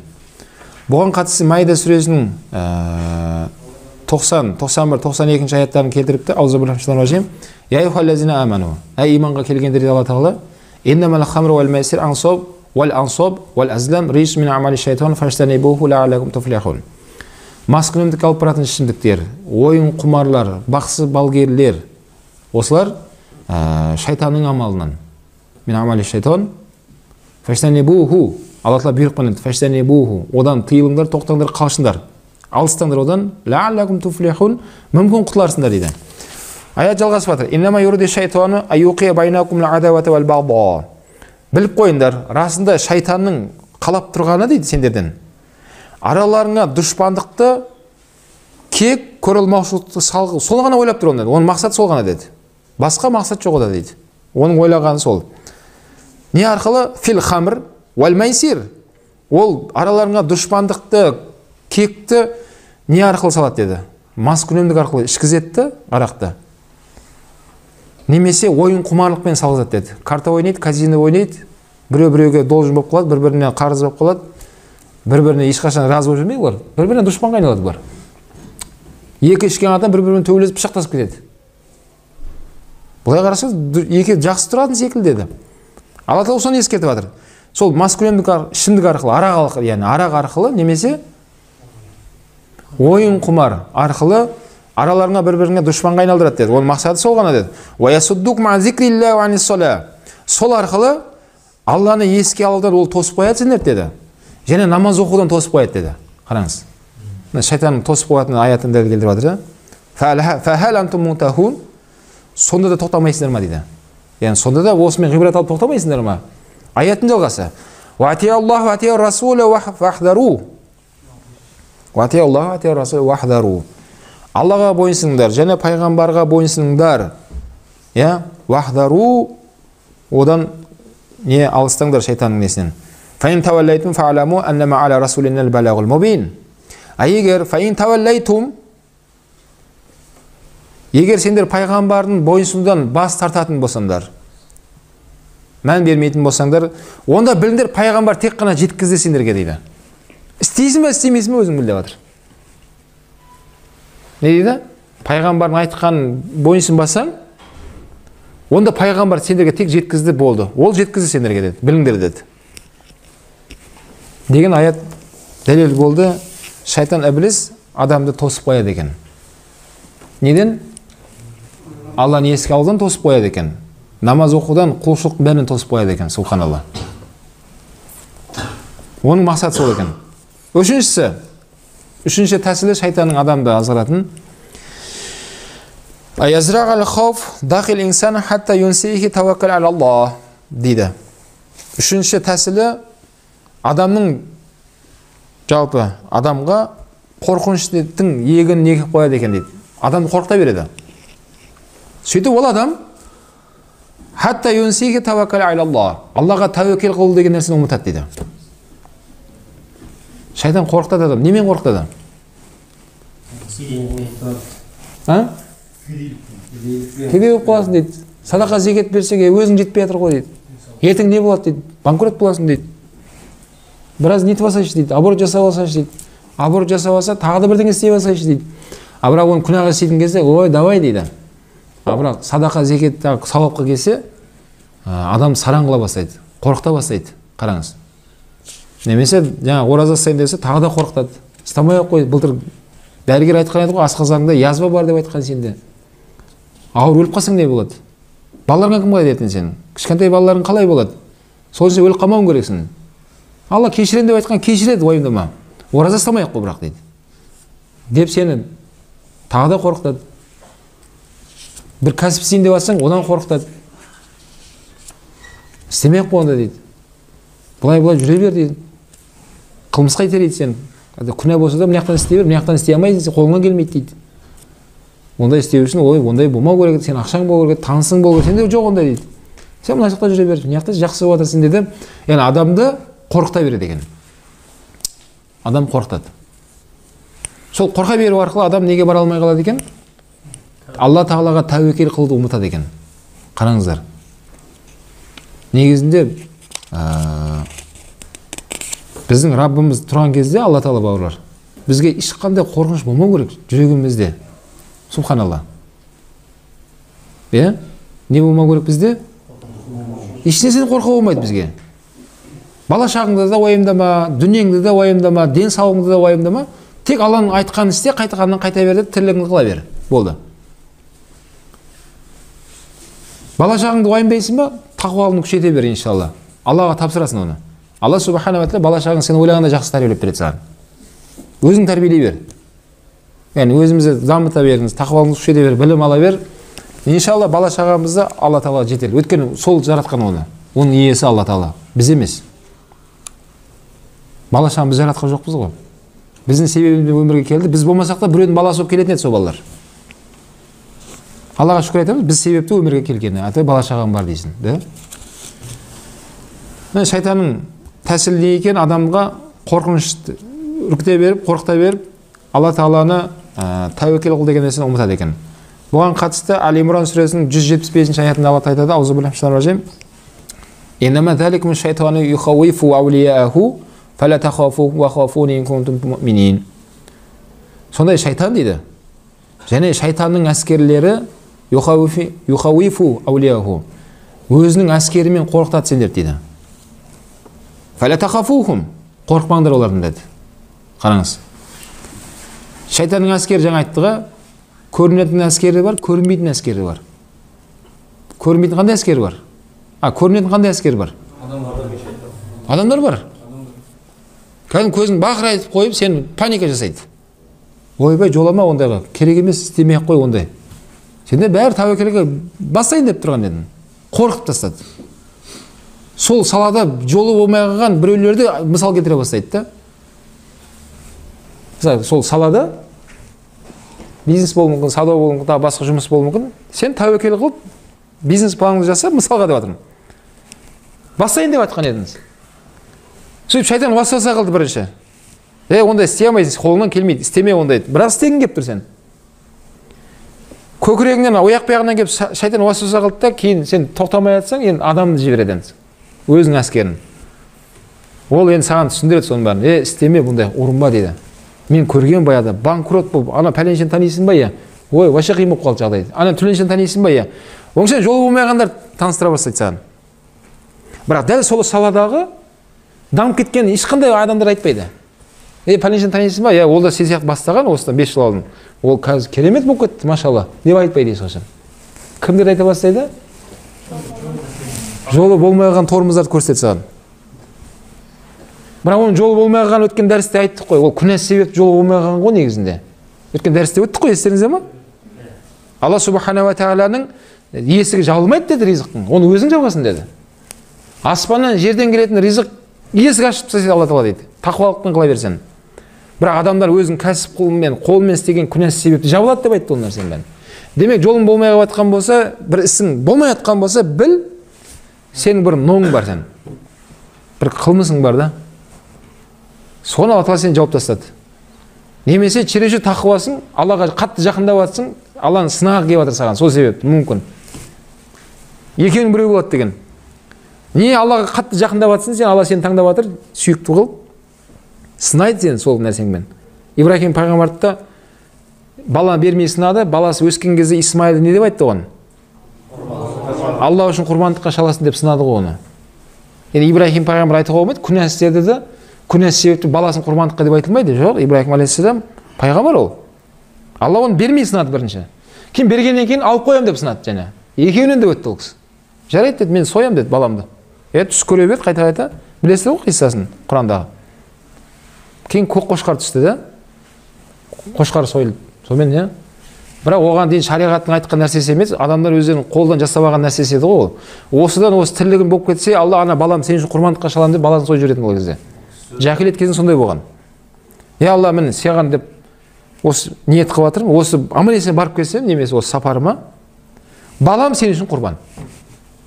Бұған қатысты Майда сүресінің 90, 91, 92 аяттарын келтіріпті. Аузубиллахи Я юхаллазина аману. Әй иманға келгендер де Алла Тағала, иннамал хамру вал майсир ансаб вал ансаб вал азлам рис мин амали шайтан фаштанибуху лааллакум туфлихун. Маскүнемдік алып баратын ішімдіктер, ойын құмарлар, бақсы балгерлер, осылар шайтанның амалынан. Мин амали шайтан фаштанибуху. Алла Тағала бұйрықпен фаштанибуху. Одан тыйылыңдар, тоқтаңдар, қалшыңдар. Алыстаңдар одан лааллакум туфлихун. Мүмкін құтыларсыңдар дейді. Аят жалғасып жатыр. Иннама юриду шайтану аюқия байнакум л'адавата вал бағда. Біліп қойыңдар, расында шайтанның қалап тұрғаны дейді сендерден. Араларыңа дұшпандықты, кек, көрілмаушылықты салғы. Сол ғана ойлап тұр онда. Оның мақсаты сол ғана деді. Басқа мақсат жоқ ода дейді. Оның ойлағаны сол. Не арқылы? Фил хамр вал майсир. Ол араларыңа дұшпандықты, кекті не арқылы салады деді. Маскүнемдік арқылы ішкізетті арақты. Немесе ойын құмарлықпен салғызады деді. Карта ойнайды, казино ойнайды, біреу-біреуге должен болып қалады, бір-біріне қарыз болып қалады, бір-біріне ешқашан разы болып жүрмейді олар. Бір-біріне дұшпанға айналады бұлар. Екі ішкен адам бір-бірімен төбелесіп пышақтасып кетеді. Бұлай қарасаңыз, екі жақсы тұратын секілді деді. Алла Тағала соны ескертіп жатыр. Сол маскүнемдік ішімдік арқылы, арақ арқылы, немесе ойын құмар арқылы араларыңа бір-біріңе дұшпанға айналдырады деді. Оның мақсаты сол ғана деді. Уаясуддук ма зикриллахи ва анис-сола. Сол арқылы Алланы еске алудан ол тосып қояды сендер деді. Және намаз оқудан тосып қояды деді. Қараңыз. Шайтанның тосып қоятын аятын дәлел келтіріп жатыр. Фахал антум мунтахун. Сонда да тоқтамайсыңдар ма дейді. Яғни сонда да осымен ғибрат алып тоқтамайсыңдар ма? Аяттың жалғасы. Ва атияллаху ва атияр расула вахдару. Ва атияллаху ва атияр расула вахдару. Аллаға бойынсыңдар, және пайғамбарға бойынсыңдар. Я, вахдару, одан не алыстаңдар шайтанның несінен. Фаин таваллайтум фа'аламу аннама аля расулиннал балагул мубин. Егер фаин таваллайтум, егер сендер пайғамбардың бойынсудан бас тартатын болсаңдар, мән бермейтін болсаңдар, онда біліңдер пайғамбар тек қана жеткізді сендерге дейді. Істейсің бе, істемейсің бе, өзің біл деп жатыр. Не дейді? Пайғамбардың айтқан бойынсын басаң, Онда пайғамбар сендерге тек жеткізді болды. Ол жеткізді сендерге деді. Біліңдер деді. Деген аят дәлел болды. Шайтан ібліс адамды тосып қояды екен. Неден? Алланы еске алудан тосып қояды екен. Намаз оқудан, құлшылық бәрін тосып қояды екен. Субханалла. Оның мақсаты сол екен. Үшінші тәсілі шайтанның адамды азғыратын. Аязрағал хауф дахил инсан хатта юнсихи таваккал ала Аллах дейді. Үшінші тәсілі адамның жалпы адамға қорқыныштың егін негіп қояды екен дейді. Адамды қорқыта береді. Сөйтіп ол адам хатта юнсихи таваккал ала Аллах. Аллаға тәуекел қылу деген нәрсені ұмытады дейді. Шайтан қорқытады адам. Немен қорқытады? Кедей болып қаласың дейді. Садақа зекет берсең, өзің жетпей жатыр ғой дейді. Ертең не болады дейді. Банкрот боласың дейді. Біраз нетіп алсайшы дейді. Аборт жасап алсайшы дейді. Аборт жасап алса, тағы да бірдеңе істеп алсайшы дейді. А бірақ оны күнәға істейтін кезде, ой, давай дейді. А бірақ садақа зекет сауапқа келсе, адам сараң қыла бастайды. Қорқыта бастайды. Қараңыз. Немесе жаңа ораза ұстайын десе, тағы да қорқытады. Ұстамай-ақ қой, былтыр дәрігер айтқан еді ғой, асқазаныңда язва бар деп айтқан сенде. Ауыр өліп қалсаң не болады? Балаларыңа кім қалай ертең сен? Кішкентай балаларың қалай болады? Сол үшін өліп қалмауың керексің. Алла кешірем деп айтқан, кешіреді, уайымдама. Ораза ұстамай-ақ қой бірақ дейді. Деп сені тағы да қорқытады. Бір кәсіп істейін деп жатсаң, одан қорқытады. Істемей-ақ қой онда дейді. Бұлай жүре бер дейді. Қылмысқа итереді сен. Күнә болса да, мынаяқтан істей бер, мынаяқтан істей алмайсың, сен қолыңнан келмейді дейді. Ондай істеу үшін, ой, ондай болмау керек, сен ақшаң болу керек, танысың болу керек, сенде жоқ ондай дейді. Сен мына жақта жүре бер, мынаяқта жақсы болып жатырсың деді. Яғни адамды қорқыта береді екен. Адам қорқытады. Сол қорқа беру арқылы адам неге бара алмай қалады екен? Алла Тағалаға тәуекел қылуды ұмытады екен. Қараңыздар. Негізінде біздің Раббымыз тұрған кезде, Алла Тағала бауырлар, бізге ешқандай қорқыныш болмау керек жүрегімізде. Субханалла. Не болмау керек бізде? Ешнәрседен қорқу болмайды бізге. Бала шағыңды да уайымдама, дүниеңді де уайымдама, денсаулығыңды да уайымдама. Тек Алланың айтқанын істе, қайтқанынан қайта бер, тірлігіңді қыла бер. Болды. Бала шағыңды уайымдайсың ба? Тақуалығыңды күшейте бер, иншалла. Аллаға тапсырасың оны. Алла субхана ва тағала бала шағың сен ойлағанда жақсы тәрбиелеп береді саған. Өзің тәрбиелей бер. Яғни өзімізді дамыта беріңіз, тақуалығыңды күшейте бер, білім ала бер. Иншалла бала шағамызды Алла Тағала жетер. Өйткені сол жаратқан оны. Оның иесі Алла Тағала, біз емес. Бала шағын біз жаратқан жоқпыз ғой. Біздің себебімізбен өмірге келді. Біз болмасақ та біреудің баласы болып келетін еді сол балалар. Аллаға шүкір айтамыз, біз себепті өмірге келгені. Аты бала шағам бар дейсің, да? Шайтанның тәсілі не екен? Адамға қорқынышты үркіте беріп, қорқыта беріп, Алла Тағаланы тәуекел қыл деген нәрсені ұмытады екен. Бұған қатысты Али Имран сүресінің 175 аятында Алла айтады: Аузубиллахи иннама заликум шайтану юхауифу аулияху фала тахафу ва хафуни ин кунтум муъминин. Сондай шайтан дейді. Және шайтанның әскерлері юхауифу аулияху, өзінің әскерімен қорқытады сендер дейді. Фала тахафухум, қорықпаңдар олардан деді. Қараңыз. Шайтанның әскері жаңа айттыға, көрінетін әскері бар, көрінбейтін әскері бар. Көрінбейтін қандай әскері бар? Көрінетін қандай әскері бар? Адамдар бар. Кәдімгі көзің бақырайтып қойып, сен паника жасайды. Ойбай, жолама ондайға, керек емес, істемей қой ондай. Сенде бәрі тәуекелге басайын деп тұрған едің. Қорқып тастады. Сол салада жолы болмай қалған біреулерді мысал келтіре бастайды да. Сол салада бизнес болуы мүмкін, сауда болуы мүмкін, басқа жұмыс болуы мүмкін. Сен тәуекел қылып, бизнес планыңды жасап, мысалға деп жатырмын. Басайын деп айтқан едіңіз. Сөйтіп шайтан уасваса қылды бірінші. Ондай істей алмайсың, қолыңнан келмейді, істеме ондай. Бірақ істегің кеп тұр сен. Көкірегіңнен, аяқ аяғынан кеп шайтан уасваса қылды да, кейін сен тоқтамай жатсаң, енді адамды жібереді өзінің әскерін. Ол енді саған түсіндіреді соның бәрін. Істеме бұндай, ұрынба дейді. Мен көрген баяда банкрот болып, ана пәленшен танисың ба? Ой, вообще қиын болып қалды жағдай. Ана түленшен танисың ба? Оның үшін жолы болмағандар таныстыра бастайды саған. Бірақ дәл сол саладағы дамып кеткен ешқандай адамдар айтпайды. Пәленшені танисың ба? Ол да сен сияқты бастаған осыдан 5 жыл алдын. Ол қазір керемет болып кетті, машалла. Деп айтпайды ешқашан. Кімдер айта бастайды? Жолы болмаған торымыздарды көрсетеді саған. Бірақ оның жолы болмаған өткен дәрісте айттық қой. Ол күнәсі себепті жолы болмаған ғой негізінде. Өткен дәрісте өттік қой, естеріңізде ме? Алла субханала тағаланың есігі жабылмайды деді ризықтың. Оны өзің жабасың деді. Аспаннан жерден келетін ризық есік ашып тастайды Алла тағала дейді. Тақуалықпен қыла берсең. Бірақ адамдар өзінің кәсіп қолымен істеген күнәсі себепті жабылады деп айтты ол нәрсені. Демек, жолың болмай қалып жатқан болса, бір ісің болмай жатқан болса, біл, сенің бір ноң бар сен. Бір қылмысың бар да. Соны Алла тағала сені жауып тастады. Немесе чересу тақуасың, Аллаға қатты жақындап жатсың, Алланың сынағы келіп жатыр саған, сол себепті мүмкін. Екеуінің біреу болады деген. Не Аллаға қатты жақындап жатсың, сен Алла сені таңдап жатыр, сүйікті қылып, сынайды сені сол нәрсеңмен. Ибрахим пайғамбарды да бала бермей сынады, баласы өскен кезде Исмайылды не деп айтты оған? Алла үшін құрбандыққа шаласын деп сынады ғой оны. Енді Ибрахим пайғамбар айтуға болмайды, күнә істеді де, күнәсі себепті баласын құрбандыққа деп айтылмайды. Жоқ, Ибрахим алейхиссалам пайғамбар ол. Алла оны бермей сынады бірінші. Кейін бергеннен кейін алып қоям деп сынады және. Екеуінен де өтті ол кісі. Жарайды деді, мен соям деді баламды. Түс көре берді қайта-қайта. Білесіздер ғой қиссасын Құрандағы. Кейін көк қошқар түсті да. Қошқар сойылды. Сонымен не? Бірақ оған дейін шариғаттың айтқан нәрсесі емес, адамдар өздерінің қолдан жасап алған нәрсесі еді ғой ол. Осыдан осы тірлігін болып кетсе, Алла ана балам сен үшін құрбандыққа шаламын деп баласын сойып жіберетін ол кезде. Жахилет кезінде сондай болған. Алла міне саған деп осы ниет қылып жатырмын, осы аман-есен барып келсем, немесе осы сапарыма, балам сен үшін құрбан.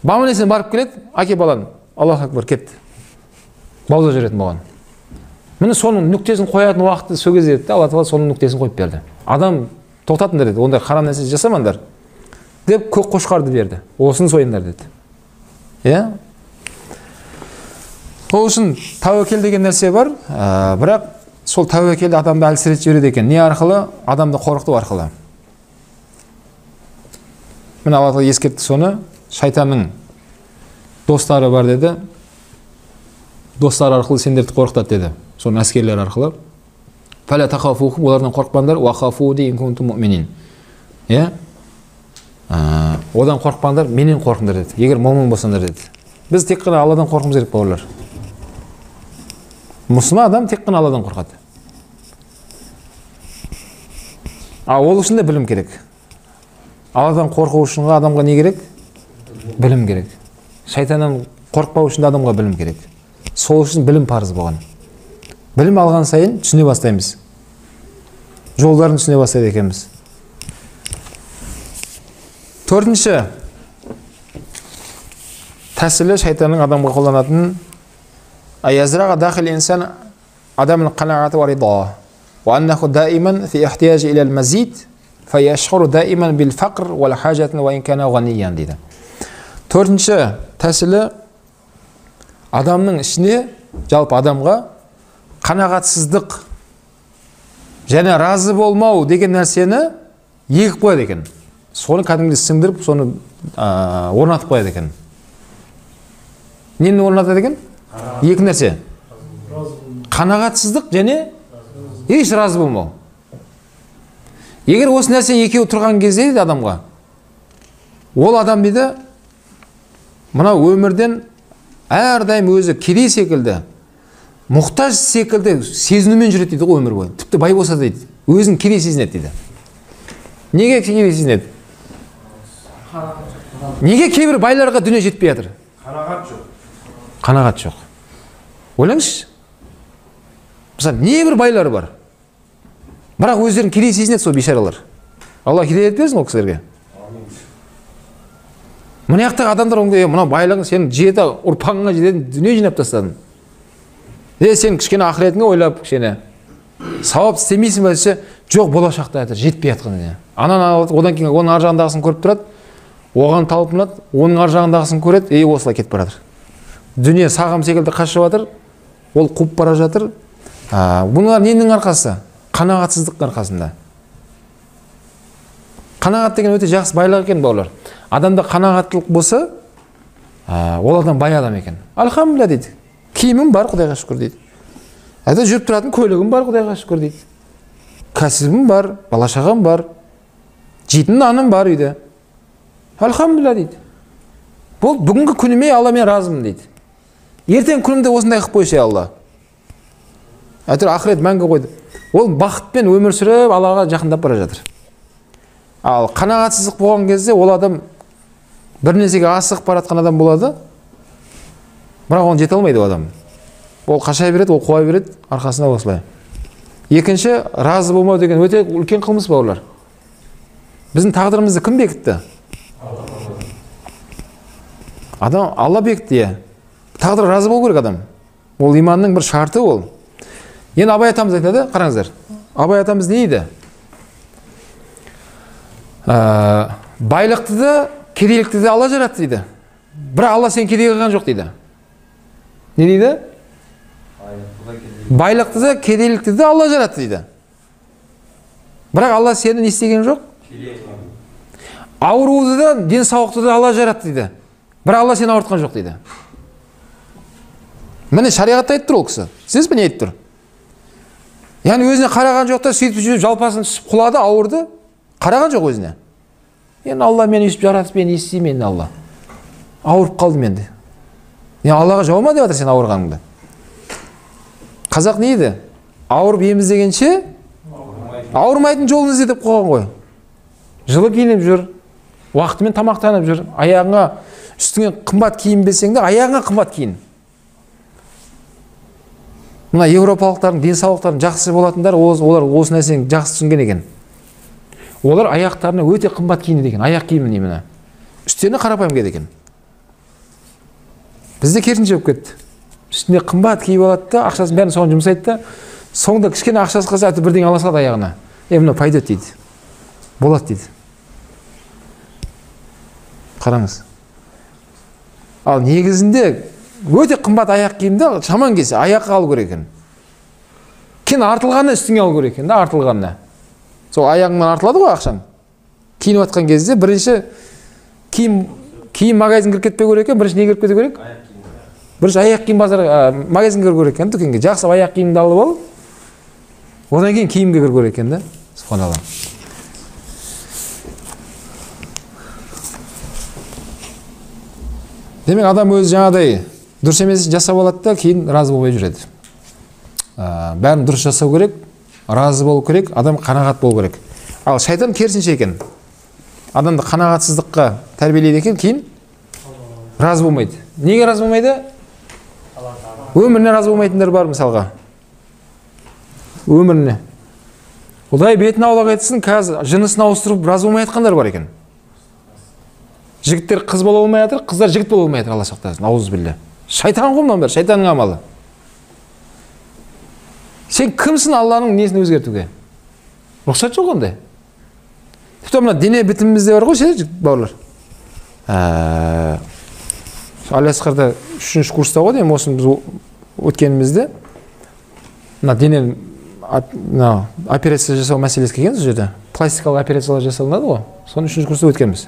Аман-есен барып келеді, әке балам, Аллаху акбар кетті. Баузап жіберетін болған. Міне соның нүктесін қоятын уақытты сол кезде еді, Алла тағала соның нүктесін қойып берді. Адам тоқтатыңдар деді, ондай харам нәрсе жасамаңдар деп көк қошқарды берді. Осыны сойыңдар деді. Ол үшін тәуекел деген нәрсе бар, бірақ сол тәуекелді адамды әлсіретіп жібереді екен. Не арқылы? Адамды қорқыту арқылы. Міне Алла тағала ескертті соны. Шайтанның достары бар деді. Достар арқылы сендерді қорқытады деді. Соның әскерлер арқылы. Фәлә тахафухум, олардан қорықпаңдар, уахафуни ин кунтум муъминин. Одан қорықпаңдар, менен қорқыңдар деді. Егер момын болсаңдар деді. Біз тек қана Алладан қорқымыз керек бауырлар. Мұсылман адам тек қана Алладан қорқады. Ол үшін де білім керек. Алладан қорқу үшін адамға не керек? Білім керек. Шайтаннан қорықпау үшін адамға білім керек. Сол үшін білім парыз болған. Білім алған сайын түсіне бастаймыз. Жолдарын түсіне бастайды екенбіз. Төртінші тәсілі шайтанның адамға қолданатын аязраға дахил инсан адамның қанағаты ва рида ва аннаху даиман фи ихтияжи илал мазид фаяшғуру даиман бил фақр вал хажатын ва ин кана ғаниян дейді. Төртінші тәсілі адамның ішіне, жалпы адамға қанағатсыздық және разы болмау деген нәрсені егіп қояды екен. Соны кәдімгідей сіңдіріп, соны орнатып қояды екен. Нені орнатады екен? Екі нәрсе. Қанағатсыздық және еш разы болмау. Егер осы нәрсе екеуі тұрған кезде дейді адамға, ол адам дейді, мынау өмірден әрдайым өзі кедей секілді, мұқтаж секілді сезінумен жүреді дейді ғой өмір бойы. Тіпті бай болса дейді, өзін кедей сезінеді дейді. Неге кедей сезінеді? Неге кейбір байларға дүние жетпей жатыр? Қанағат жоқ. Қанағат жоқ. Ойлаңызшы. Мысалы, небір байлары бар. Бірақ өздерін кедей сезінеді сол бейшаралар. Алла хидайет берсін ол кісілерге. Мына жақтағы адамдар мынау байлығың сен жеті ұрпағыңа жететін дүние жинап тастадың. Сен кішкене ақыретіңе ойлап, кішкене сауап істемейсің бе десе, жоқ, болашақта жетпей жатқан. Одан кейін оның ар жағындағысын көріп тұрады, оған талпынады, оның ар жағындағысын көреді, осылай кетіп бара жатыр. Дүние сағым секілді қашып жатыр, ол қуып бара жатыр. Бұнылар ненің арқасы? Қанағатсыздық арқасында. Қанағат деген өте жақсы байлық екен бауырлар. Адамда қанағаттылық болса, ол адам бай адам екен. Альхамдулилля дейді. Киімім бар, Құдайға шүкір дейді. Әйтеуір жүріп тұратын көлігім бар, Құдайға шүкір дейді. Кәсібім бар, бала-шағам бар. Жейтін наным бар үйде. Альхамдулилля дейді. Бұл бүгінгі күніме Алла мен разымын дейді. Ертең күнімде осындай қылып қойса Алла. Әйтеуір ақырет мәңгі қойды. Ол бақытпен өмір сүріп Аллаға жақындап бара жатыр. Ал қанағатсыздық болған кезде ол адам бір нәрсеге асығып бара жатқан адам болады, бірақ оны жете алмайды ол адам. Ол қаша береді, ол қуа береді, арқасында осылай. Екінші, разы болмау деген өте үлкен қылмыс бауырлар. Біздің тағдырымызды кім бекітті? Адам, Алла бекітті. Тағдыр разы болу керек адам. Ол иманның бір шарты ол. Енді Абай атамыз айтады, қараңыздар. Абай атамыз не дейді? Байлықты да, кедейлікті де Алла жаратты дейді. Бірақ Алла сен кедей қылған жоқ дейді. Не дейді? Байлықты да, кедейлікті де Алла жаратты дейді. Бірақ Алла сені не істеген жоқ? Ауруды да, денсаулықты да Алла жаратты дейді. Бірақ Алла сені ауыртқан жоқ дейді. Міне шариғатта айтып тұр ол кісі. Сіз бе не айтып тұр? Яғни өзіне қараған жоқ та, сөйтіп жүріп жалпасын түсіп құлады, ауырды. Қараған жоқ өзіне. Енді Алла мені өйстіп жаратып, мен естеймін енді Алла. Ауырып қалдым енді. Аллаға жауама деп жатыр сен ауырғаныңды. Қазақ не еді? Ауырып ем іздегенше ауырмайтын жолын ізде деп қойған ғой. Жылы киініп жүр, уақытымен тамақтанып жүр, аяғыңа үстіңе қымбат киім берсең де, аяғыңа қымбат киін. Мына еуропалықтардың денсаулықтарын жақсы болатындар, олар осы нәрсені жақсы түсінген екен. Олар аяқтарына өте қымбат киінеді екен, аяқ киімі немені. Үстіне қарапайым киеді екен. Бізде керісінше болып кетті. Үстіне қымбат киіп алады да, ақшасын бәрін соған жұмсайды да, соңында кішкене ақшасы қалса әйтеуір бірдеңе ала салады аяғына. Мына пайдат дейді. Болады дейді. Қараңыз. Ал негізінде өте қымбат аяқ киімді шаман келсе аяққа алу керек екен. Кейін артылғанына үстіңе алу керек екен да, артылғанына. Сол аяғыңнан артылады ғой ақшаң. Киініп жатқан кезде бірінші киім магазин кіріп кетпеу керек екен, бірінші не кіріп кету керек? Бірінші аяқ киім магазин кіріп керек екен, дүкенге. Жақсы аяқ киімді алып ал. Одан кейін киімге кіріп керек екен да. Субханалла. Демек адам өзі жаңағыдай дұрыс емес жасап алады да, кейін разы болмай жүреді. Бәрін дұрыс жасау керек, разы болу керек, адам қанағат болу керек. Ал шайтан керісінше екен. Адамды қанағатсыздыққа тәрбиелейді екен, кейін разы болмайды. Неге разы болмайды? Өміріне разы болмайтындар бар мысалға. Өміріне. Құдай бетін аулақ етсін, қазір жынысын ауыстырып разы болмай жатқандар бар екен. Жігіттер қыз бола алмай жатыр, қыздар жігіт бола алмай жатыр, Алла сақтасын. Аузубилля. Шайтан ғой мынаның бәрі, шайтанның амалы. Сен кімсің Алланың несін өзгертуге? Рұқсат жоқ ондай. Тіпті мына дене бітімімізде бар ғой, ше, бауырлар. Алиасқарда 3-ші курста ғой деймін, осы біз өткенімізде. Мына дене операция жасау мәселесі келген сол жерде. Пластикалық операциялар жасалынады ғой. Соны 3-ші курста өткенбіз.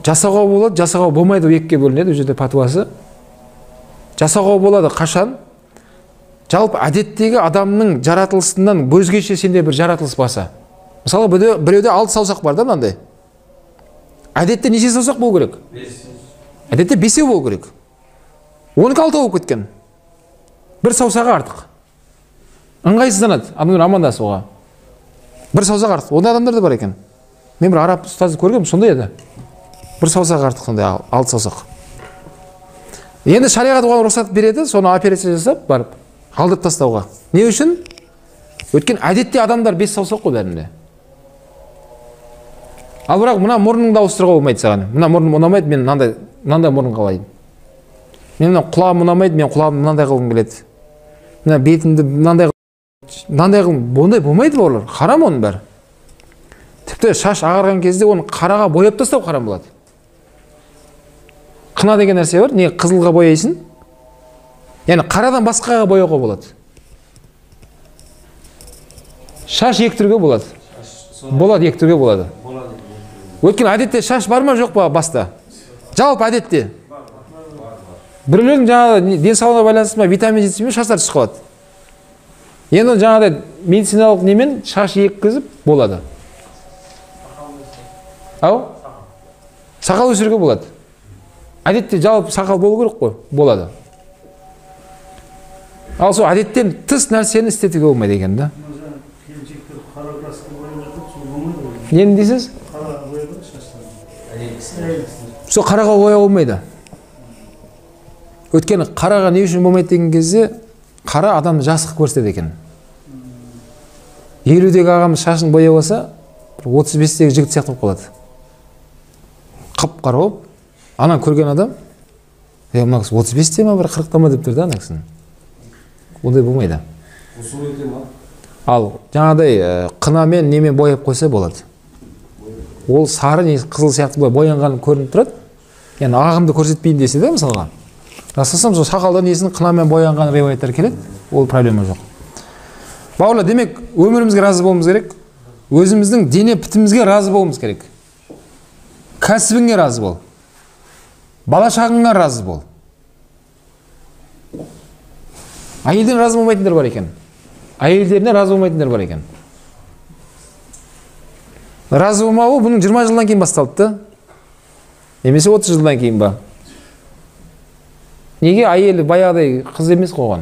Жасауға болады, жасауға болмайды, екіге бөлінеді, ол жерде патуасы. Жасауға болады, қашан? Жалпы әдеттегі адамның жаратылысынан өзгеше сенде бір жаратылыс баса. Мысалы, біреуде 6 саусақ бар да мынандай. Әдетте неше саусақ болу керек? Әдетте 5 болу керек. 12-6 болып кеткен. Бір саусағы артық. Ыңғайсызданады, адамдар амандасуға. Бір саусақ артық. Ондай адамдар да бар екен. Мен бір араб ұстазды көргенмін, сондай еді. Бір саусақ артық, сондай 6 саусақ. Енді шариғат оған рұқсат береді, соны операция жасап барып алдырып тастауға. Не үшін? Өткен әдетте адамдар 5 саусақ қой бәрінде. Ал бірақ мына мұрныңды ауыстыруға болмайды саған. Мына мұрным ұнамайды, мен мынандай мұрын қалайын. Мен мына құлағым ұнамайды, мен құлағымды мынандай қылғым келеді. Мына бетімді мынандай қылғым, болмайды олар. Харам оның бәрі. Тіпті шаш ағарған кезде оны қараға бояп тастау харам болады. Қына деген нәрсе бар, не қызылға бояйсың? Яғни қарадан басқаға бояуға болады. Шаш екі түрге болады. Болады, екі түрге болады. Өйткені әдетте шаш бар ма жоқ па баста? Жалпы әдетте. Біреулердің жаңағы денсаулығына байланысты ма, витамин жетіспей ме, шаштар түсіп қалады. Енді жаңағыдай медициналық немен шаш еккізіп болады. Ау? Сақал өсіруге болады. Әдетте жалпы сақал болу керек қой, болады. Ал сол әдеттен тыс нәрсені істетуге болмайды екен да. Нені дейсіз? Сол қараға бояу болмайды. Өйткені қараға не үшін болмайды деген кезде, қара адамды жас қылып көрсетеді екен. 50-дегі ағамыз шашын бояп алса, 35-тегі жігіт сияқты болып қалады. Қап-қара болып, ана көрген адам, мына кісі 35-те ма, бір 40-та ма деп тұр да ана кісінің. Ондай болмайды. Ал жаңағыдай қынамен немен бояп қойса болады. Ол сары не қызыл сияқты боянған көрініп тұрады. Яғни ағымды көрсетпейін десе де мысалға. Расылсам сол сақалда несін қынамен боянған риуаяттар келеді, ол проблема жоқ. Бауырлар, демек өмірімізге разы болуымыз керек, өзіміздің дене бітімімізге разы болуымыз керек. Кәсібіңе разы бол. Бала шағыңа разы бол. Әйелден разы болмайтындар бар екен. Әйелдеріне разы болмайтындар бар екен. Разы болмауы бұның 20 жылдан кейін басталды. Немесе 30 жылдан кейін ба? Неге әйелі баяғыдай қыз емес қойған?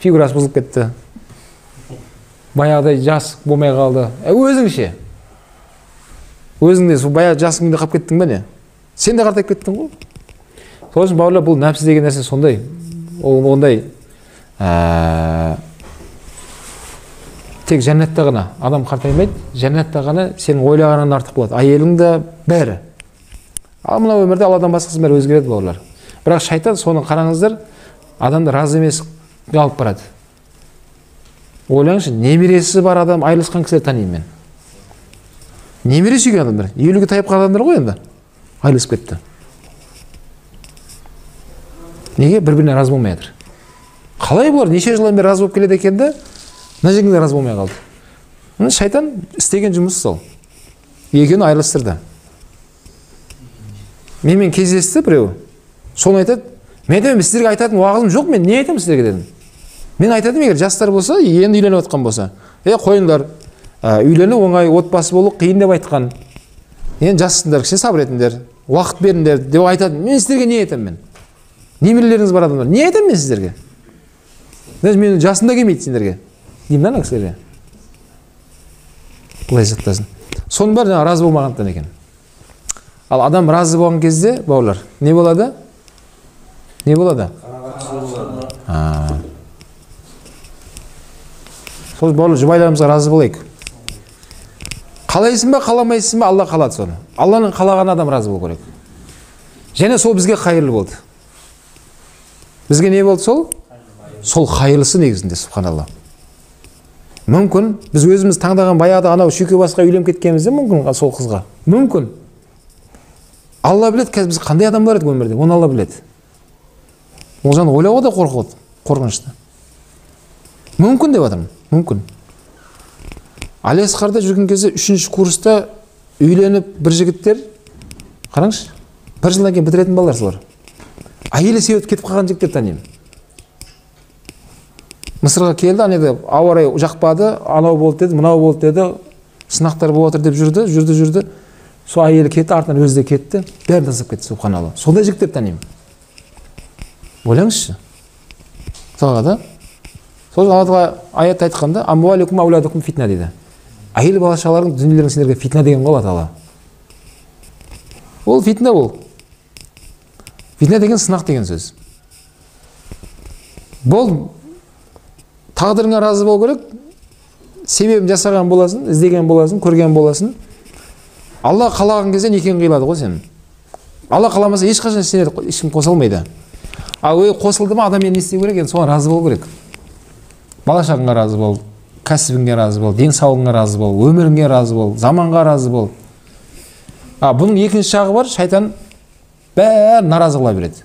Фигурасы бұзылып кетті. Баяғыдай жас болмай қалды. Өзіңше. Өзіңде сол баяғы жасыңды қап кеттің бе не? Сен де қартайып кеттің ғой. Сол үшін бауырлар, бұл нәпсі деген нәрсе сондай. Ондай тек жәннатта ғана адам қартаймайды, жәннатта ғана сенің ойлағаннан артық болады. Әйелің де бәрі. Ал мына өмірде Алладан басқасы бәрі өзгереді бауырлар. Бірақ шайтан соны қараңыздар, адамды разы емес алып барады. Ойлаңызшы, немересі бар адам айырылысқан кісілер танимын мен. Немере сүйген адамдар, 50-ге тайып қалған адамдар ғой енді. Айырылысып кетті. Неге? Бір-біріне разы болмай жатыр. Қалай бұлар неше жылдан бері разы болып келеді екенді, мына жерде разы болмай қалды. Шайтан істеген жұмысы сол. Екеуін айырылыстырды. Менімен кездесті біреу. Соны айтады. Мен айтамын, сіздерге айтатын уағызым жоқ, мен не айтамын сіздерге дедім. Мен айтадым, егер жастар болса, енді үйленіп отқан болса, қойыңдар, үйлену оңай, отбасы болу қиын деп айтқан. Енді жассыңдар, кішкене сабыр етіңдер, уақыт беріңдер деп айтады. Мен сіздерге не айтамын мен? Немерелеріңіз бар адамдар. Не айтамын мен сіздерге? Мен жасында келмейді сендерге. Деймін ана кісілерге. Құдай сақтасын. Соның бәрі разы болмағандықтан екен. Ал адам разы болған кезде, бауырлар, не болады? Не болады? Сол бауырлар, жұбайларымызға разы болайық. Қалайсың ба, қаламайсың ба, Алла қалады соны. Алланың қалаған адам разы болу керек. Және сол бізге қайырлы болды. Бізге не болды сол? Сол қайырлысы негізінде, субханалла. Мүмкін біз өзіміз таңдаған баяғыда анау шүйке басқа үйленіп кеткенімізде мүмкін сол қызға. Мүмкін. Алла біледі, қазір біз қандай адамдар едік өмірде, оны Алла біледі. Ол жаны ойлауға да қорқынышты. Мүмкін деп адамын, мүмкін. Алиасқарда жүрген кезде 3-ші курста үйленіп бір жігіттер, қараңызшы, 1 жылдан кейін бітіретін балалар солар. Әйелі себеп кетіп қалған жігіттер танимын. Мысырға келді, анеді ауа райы жақпады, анау болды деді, мынау болды деді, сынақтар болып отыр деп жүрді. Сол әйелі кетті, артынан өзі де кетті, бәрін тастап кетті, субханалла. Сондай жігіттер танимын. Ойлаңызшы. Солға да. Сол Аллаға аят айтқанда, амваликум ауладукум фитна дейді. Әйел бала-шағаларың дүниелерің сендерге фитна деген ғой Алла. Ол фитна ол. Фитна деген сынақ деген сөз. Бол тағдырыңа разы бол керек, себебін жасаған боласың, іздеген боласың, көрген боласың. Алла қалаған кезде некен қиылады ғой сен. Алла қаламаса ешқашан сенеді, ешкім қоса алмайды. Ал қосылды ма, адам не істеу керек, енді соған разы бол керек. Бала шағыңа разы бол, кәсібіңе разы бол, денсаулығыңа разы бол, өміріңе разы бол, заманға разы бол. Бұның екінші жағы бар, шайтан бәрі наразы қыла береді.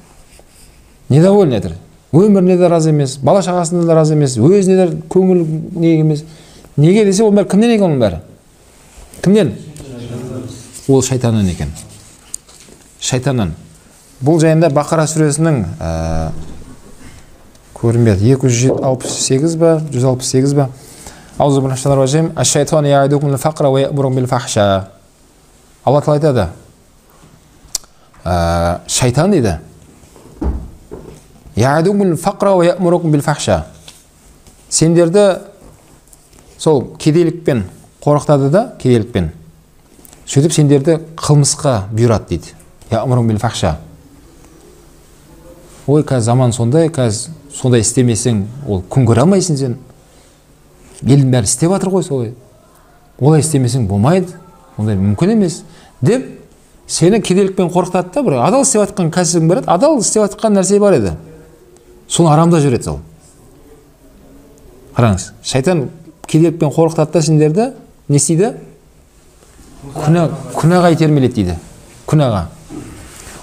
Недовольный етір. Өміріне де разы емес, бала шағасына да разы емес, өзіне де көңіл неге емес. Неге десе, ол бәрі кімнен екен оның бәрі? Кімнен? Ол шайтаннан екен. Шайтаннан. Бұл жайында Бақара сүресінің көрінбеді 268 ба, 168 ба. Аузу биллахи минаш шайтанир ражим. Аш-шайтану я'идукумул фақра ва я'мурукум бил фахша. Алла Тағала айтады. Шайтан дейді. Я'идукумул фақра ва я'мурукум бил фахша. Сендерді сол кедейлікпен қорқытады да, кедейлікпен. Сөйтіп сендерді қылмысқа бұйырады дейді. Я'мурукум бил фахша. Ой, қазір заман сондай, қазір сондай істемесең, ол күн көре алмайсың сен. Елдің бәрі істеп жатыр ғой солай. Олай істемесең болмайды, ондай мүмкін емес деп сені кедейлікпен қорқытады да, бір адал істеп жатқан кәсібің бар еді, адал істеп жатқан нәрсе бар еді. Соны арамда жүреді сол. Қараңыз, шайтан кедейлікпен қорқытады да сендерді не істейді? Күнәға итермелейді дейді. Күнәға.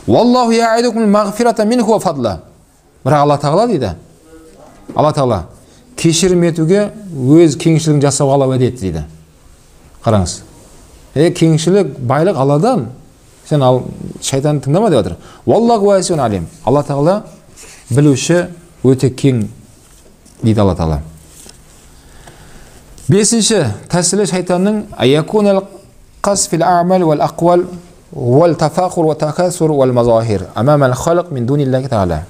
Валлаху я'идукумул мағфирата минху ва фадла. Бірақ Алла Тағала дейді. Алла Тағала кешірім етуге өз кеңшілігін жасауға ала уәде етті дейді. Қараңыз. Кеңшілік, байлық Алладан. Сен шайтанды тыңдама деп жатыр. Валлаху васиун алим. Алла Тағала білуші, өте кең дейді Алла Тағала. Бесінші тәсілі шайтанның аякунал қас фил а'мал вал aqwal вал тафақур ва такасур вал мазахир амамал халқ мин дуниллахи та'ала.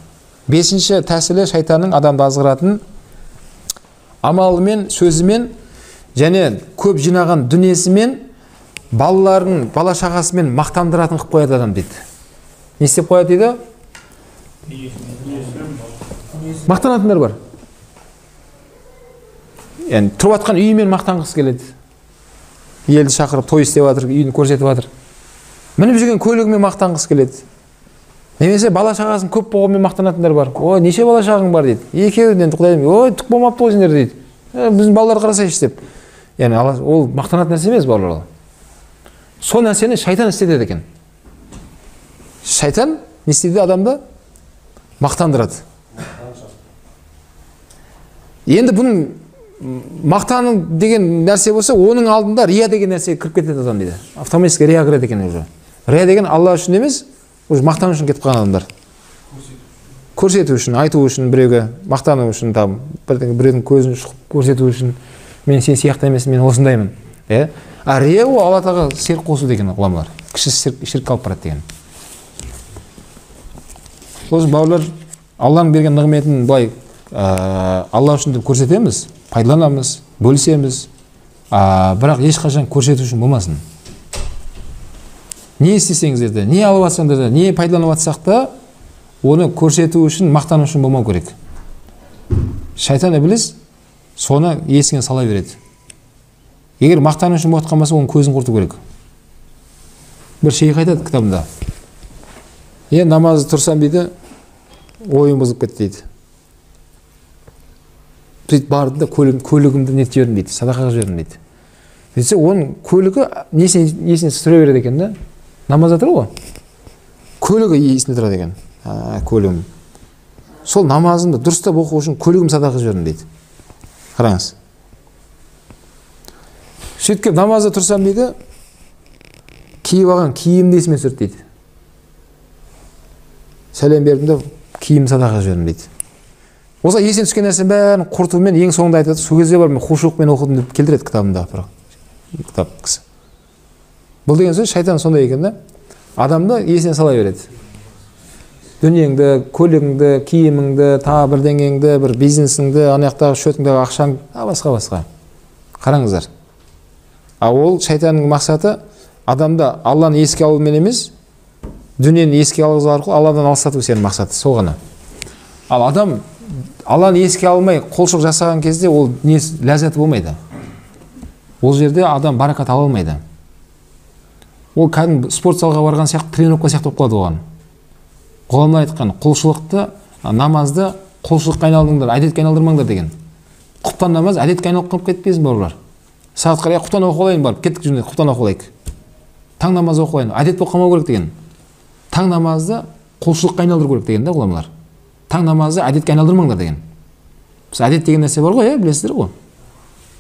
Бесінші тәсілі шайтанның адамды азғыратын амалымен, сөзімен және көп жинаған дүниесімен балаларын, бала шағасымен мақтандыратын қып қояды адам дейді. Не істеп қояды дейді? Мақтанатындар бар. Яғни тұрып жатқан үйімен мақтанғысы келеді. Елді шақырып той істеп жатыр, үйін көрсетіп жатыр. Мініп жүрген көлігімен мақтанғысы келеді. Немесе бала шағасын көп болғанмен мақтанатындар бар. Ой, неше бала шағың бар дейді. Екеуінен құдайым, ой, түк болмапты ғой сендер дейді. Біздің балалар қарасайшы деп. Яғни ол мақтанатын нәрсе емес балалар. Сол нәрсені шайтан істеді екен. Шайтан не істейді адамды? Мақтандырады. Енді бұның мақтаның деген нәрсе болса, оның алдында рия деген нәрсе кіріп кетеді адам дейді. Автоматически рия кіреді екен уже. Рия деген Алла үшін емес, уже мақтану үшін кетіп қалған адамдар. Көрсету үшін, айту үшін, біреуге мақтану үшін, біреудің көзін көрсету үшін, мен сен сияқты емеспін, мен осындаймын. А рия ол Алла Тағала ширк қосу деген ғұламалар. Кіші ширк алып барады деген. Осы бауырлар Алланың берген нығметін былай Алла үшін деп көрсетеміз, пайдаланамыз, бөлісеміз, бірақ ешқашан көрсету үшін болмасын. Не істесеңіздер де, не алып жатсаңдар да, не пайдаланып жатсақ та, оны көрсету үшін, мақтану үшін болмау керек. Шайтан ібліс соны есіңе сала береді. Егер мақтану үшін болып жатқан болса, оның көзін құрту керек. Бір шейх айтады кітабында. Намазы тұрсам дейді, ойым бұзып кетті дейді. Сөйтіп барды да көлігімді нетіп жібердім дейді, садақаға жібердім дейді. Десе, оның көлігі есіне түсіре береді екен да. Намазда тұр ғой. Көлігі есіне тұрады екен. Көлігім. Сол намазымды дұрыстап оқу үшін көлігім садақаға жібердім дейді. Қараңыз. Сөйтіп намазда тұрсам дейді, киіп алған киімді есіме түсірді дейді. Сәлем бердім де киім садақаға жібердім дейді. Оса есен түскен нәрсен бәрін құртумен ең соңында айтады, сол кезде бар мен хушуқпен оқыдым деп келтіреді кітабында. Кітап кісі. Бұл деген сөз шайтан сондай екен да. Адамды есіне сала береді. Дүниеңді, көлігіңді, киіміңді, тағы бірдеңеңді, бір бизнесіңді, анаяқтағы шөтіңдегі ақшаң, басқа. Қараңыздар. Ол шайтанның мақсаты адамды Алланы еске алумен емес, дүниені еске алғызу арқылы Алладан алыстату сенің мақсаты, сол ғана. Ал адам Алланы еске алмай қолшылық жасаған кезде ол ләззаты болмайды. Ол жерде адам баракат ала алмайды. Ол кәдімгі спорт залға барған сияқты, тренировка сияқты болып қалады оған. Ғұламалар айтқан, құлшылықты, намазды құлшылыққа айналдыңдар, әдетке айналдырмаңдар деген. Құптан намаз әдетке айналып қалып кетпесін бауырлар. Сағат қарай құптан оқып алайын барып, кеттік жөнде құптан оқып алайық. Таң намазы оқып алайын, әдет болып қалмау керек деген. Таң намазды құлшылыққа айналдыру керек деген да ғұламалар. Таң намазды әдетке айналдырмаңдар деген. Біз әдет деген нәрсе бар ғой, білесіздер ғой.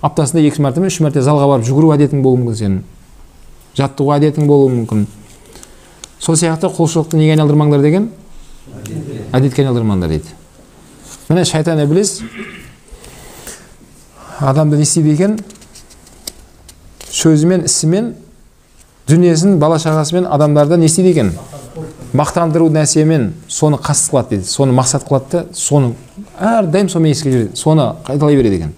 Аптасында 2 мәртебе, 3 мәрте залға барып жүгіру әдетің болуы мүмкін сенің. жаттығу әдетің болуы мүмкін. Сол сияқты құлшылықты неге айналдырмаңдар деген? Әдетке айналдырмаңдар дейді. Міне шайтан іблис адамды не істейді екен? Сөзімен, ісімен, дүниесін, бала шағасымен адамдарды не істейді екен? Мақтандыру нәрсемен соны қасты қылады дейді. Соны мақсат қылады да, соны әрдайым сонымен еске жүреді. Соны қайталай береді екен.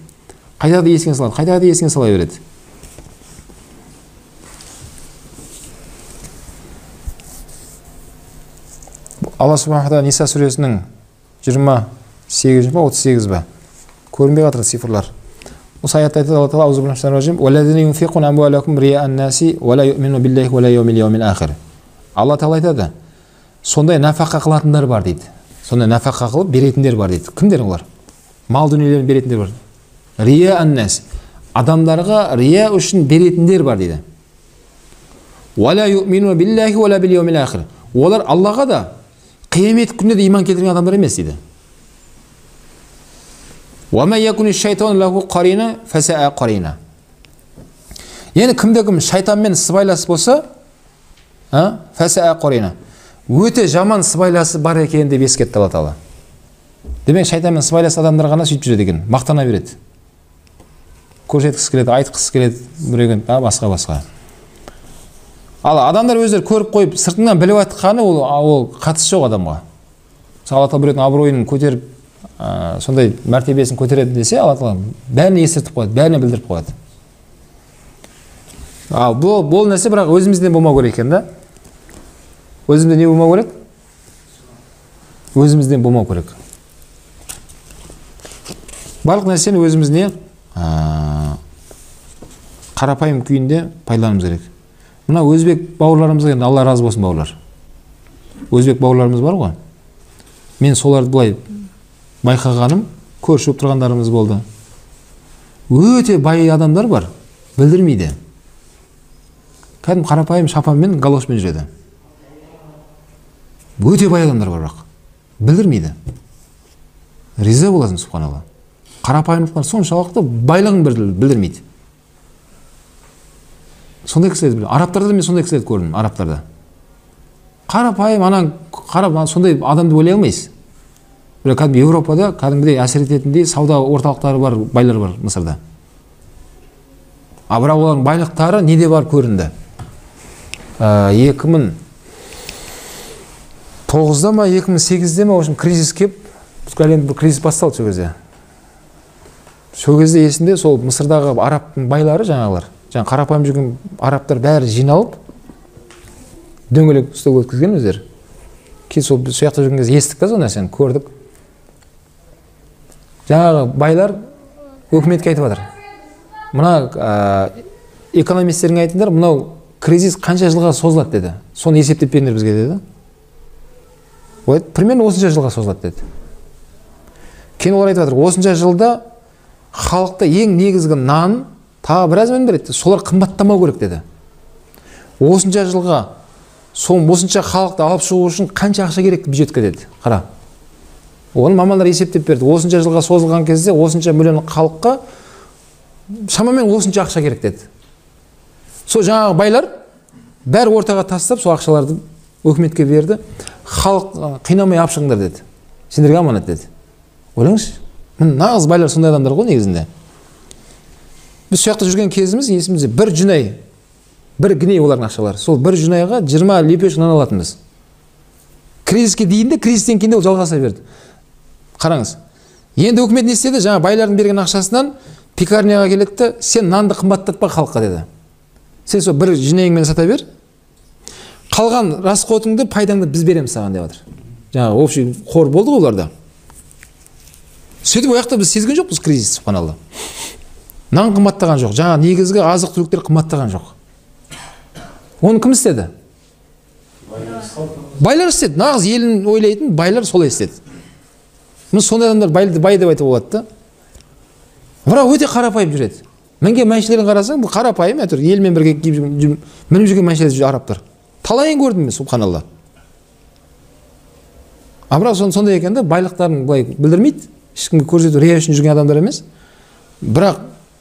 Қайта да есіне салады, қайта да есіне сала береді. Алла субханаху тағала Ниса сүресінің 28 ба 38 ба көрінбей жатыр цифрлар. Осы аятта айтады Алла тағала: аузубиллахи валлазина юнфиқуна амвалахум риаан-наси ва ла юъмину биллахи ва ла йаумил ахир. Алла тағала айтады: сондай нафақа қылатындар бар дейді. Сондай нафақа қылып беретіндер бар дейді. Кімдер олар? Мал дүниелерін беретіндер бар. Риаан-нас, адамдарға рия үшін беретіндер бар дейді. Ва ла юъмину биллахи ва ла бил йаумил ахир. Олар Аллаға да қиямет күніне де иман келтірген адамдар емес дейді. وَمَنْ يَكُنِ الشَّيْطَانُ لَهُ قَرِينًا فَسَاءَ قَرِينًا. Енді кімде-кім шайтанмен сыбайлас болса, فَسَاءَ قَرِينًا, өте жаман сыбайласы бар екен деп ескертті Алла тағала. Демек шайтанмен сыбайлас адамдар ғана сөйтіп жүреді екен, мақтана береді. Көрсеткісі келеді, айтқысы келеді, біреуге басқа. Ал адамдар өздері көріп қойып, сыртынан біліп айтқаны ол қатысы жоқ адамға. Алла тағала біреудің абыройын көтеріп, сондай мәртебесін көтереді десе, Алла тағала бәріне естіртіп қояды, бәріне білдіріп қояды. Ал бұл нәрсе бірақ өзімізден болмау керек екен да. Өзімізде не болмау керек? Өзімізден болмау керек. Барлық нәрсені өзімізіне қарапайым күйінде пайдалануымыз керек. Мына өзбек бауырларымызға енді Алла разы болсын бауырлар. Өзбек бауырларымыз бар ғой. Мен соларды былай байқағаным, көрші тұрғандарымыз болды. Өте бай адамдар бар, білдірмейді. Кәдім қарапайым шапанмен, галошпен жүреді. Өте бай адамдар бар бірақ, білдірмейді. Риза боласың, субханалла. Қарапайымдықтар соншалықты байлығын білдірмейді. Сондай кісілерді білдірмейді. Арабтарда мен сондай кісілерді көрдім, арабтарда. Қарапайым, сондай адамды ойлай алмайсыз. Кәдімгі Европада кәдімгідей әсер ететіндей сауда орталықтары бар, байлар бар Мысырда. Бірақ олардың байлықтары неде бар көрінді. 2009-да ма, 2008-де ма, кризис кеп, бүткіл әлемде бір кризис басталды сол кезде. Сол кезде есінде сол Мысырдағы арабтың байлары жаңағылар, қарапайым жүрген арабтар бәрі жиналып, дөңгелек үстел өткізген өздері. Кейін сол сияқты жүрген кезде естік та сол нәрсені, көрдік. Жаңағы байлар өкіметке айтып жатыр. Мына экономистердің айтыңдар, мынау кризис қанша жылға созылады деді. Соны есептеп беріңдер бізге деді. Примерно осынша жылға созылады деді. Кейін олар айтып жатыр, осынша жылда халықта ең негізгі нан, тағы біраз өнімдер еді. Солар қымбаттамау керек деді. Осынша жылға, осынша халықты алып шығу үшін қанша ақша керек бюджетке деді. Қара. Оны мамандар есептеп берді. Осынша жылға созылған кезде, осынша миллион халыққа шамамен осынша ақша керек деді. Сол жаңағы байлар бәрі ортаға тастап, сол ақшаларды өкіметке берді. Халық қинамай алып шығыңдар деді. Сендерге аманат деді. Ойлаңызшы, нағыз байлар сондай адамдар ғой негізінде. Біз сояқта жүрген кезіміз есімізде бір жүнай, бір гіней олардың ақшалары. Сол бір жүнайға 20 лепеш нан алатынбыз. Кризиске дейін де, кризистен кейін де ол жалғаса берді. Қараңыз. Енді өкімет не істеді? Жаңа байлардың берген ақшасынан пекарняға келеді, сен нанды қымбаттатпа халыққа деді. Сен сол бір жүнайыңмен сата бер. Қалған расходыңды, пайдаңды біз береміз саған деп жатыр. Жаңа общий қор болды ғой оларда. Сөйтіп ояқта біз сезген жоқпыз кризис, субханалла. Нан қымбаттаған жоқ, жаңа негізгі азық-түліктер қымбаттаған жоқ. Оны кім істеді? Байлар істеді. Нағыз елін ойлайтын байлар солай істеді. Біз сондай адамдар бай деп айтып болады да. Бірақ өте қарапайым жүреді. Мінген мәншелерін қарасаң, бұл қарапайым, елмен бірге мініп жүрген мәншелер арабтар. Талайын көрдім мен, субханалла. Бірақ сондай екен да, байлықтарын былай білдірмейді. Ешкімге көрсету рия үшін жүрген адамдар емес. Бірақ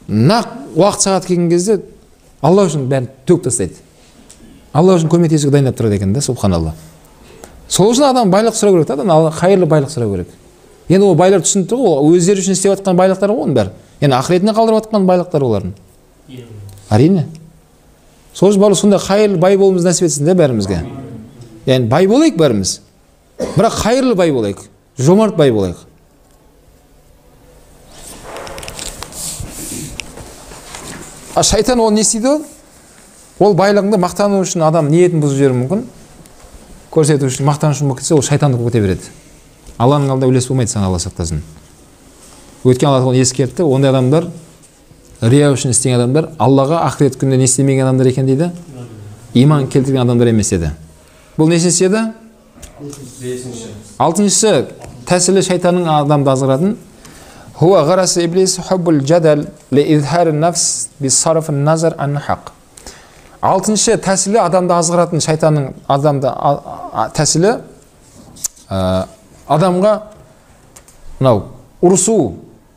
нақ уақыт сағат келген кезде Алла үшін бәрін төгіп тастайды. Алла үшін көмектесуге дайындап тұрады екен да, субханалла. Сол үшін адам байлық сұрау керек та, қайырлы байлық сұрау керек. Енді ол байлар түсініп тұр ғой, ол өздері үшін істеп жатқан байлықтар ғой оның бәрі. Енді ақыретіне қалдырып жатқан байлықтар олардың. Әрине. Сол үшін барлық сондай қайырлы бай болуымыз нәсіп етсін де бәрімізге. Yani bay bolayık barımız. Bırak hayırlı bay bolayık. Жомарт бай болайық. Шайтан ол не істейді ол? Ол байлығында мақтану үшін адам ниетін бұзып жіберуі мүмкін. Көрсету үшін мақтану үшін болып кетсе, ол шайтандық болып кете береді. Алланың алдында үлес болмайды, саған Алла сақтасын. Өткен Алла оны ескертті, ондай адамдар, рия үшін істеген адамдар, Аллаға ақырет күнінде не істемеген адамдар екен дейді, иман келтірген адамдар емес еді. Бұл не еді? Алтыншысы тәсілі шайтанның адамды азғыратын. Хуа ғарасы иблис хуббул жадал ли изхар нафс би сарф назар ан хақ. Алтыншы тәсілі адамды азғыратын шайтанның адамды тәсілі адамға мынау ұрысу,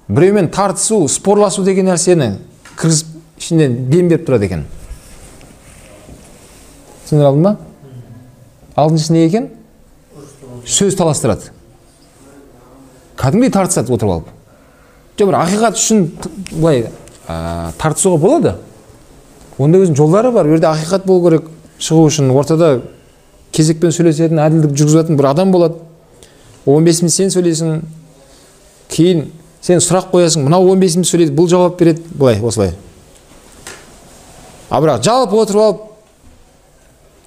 біреумен тартысу, спорласу деген нәрсені кіргізіп ішінен дем беріп тұрады екен. Түсіндіре алдың ба? Алтыншысы не екен? Сөз таластырады. Кәдімгідей тартысады отырып алып. Жоқ, бір ақиқат үшін былай тартысуға болады. Онда өзінің жолдары бар. Өрде ақиқат болу керек, шығу үшін ортада кезекпен сөйлесетін, әділдік жүргізетін бір адам болады. 15 минут сен сөйлейсің, кейін сен сұрақ қоясың, мынау 15 минут сөйлейді, бұл жауап береді, былай, осылай. Бірақ жалпы отырып алып,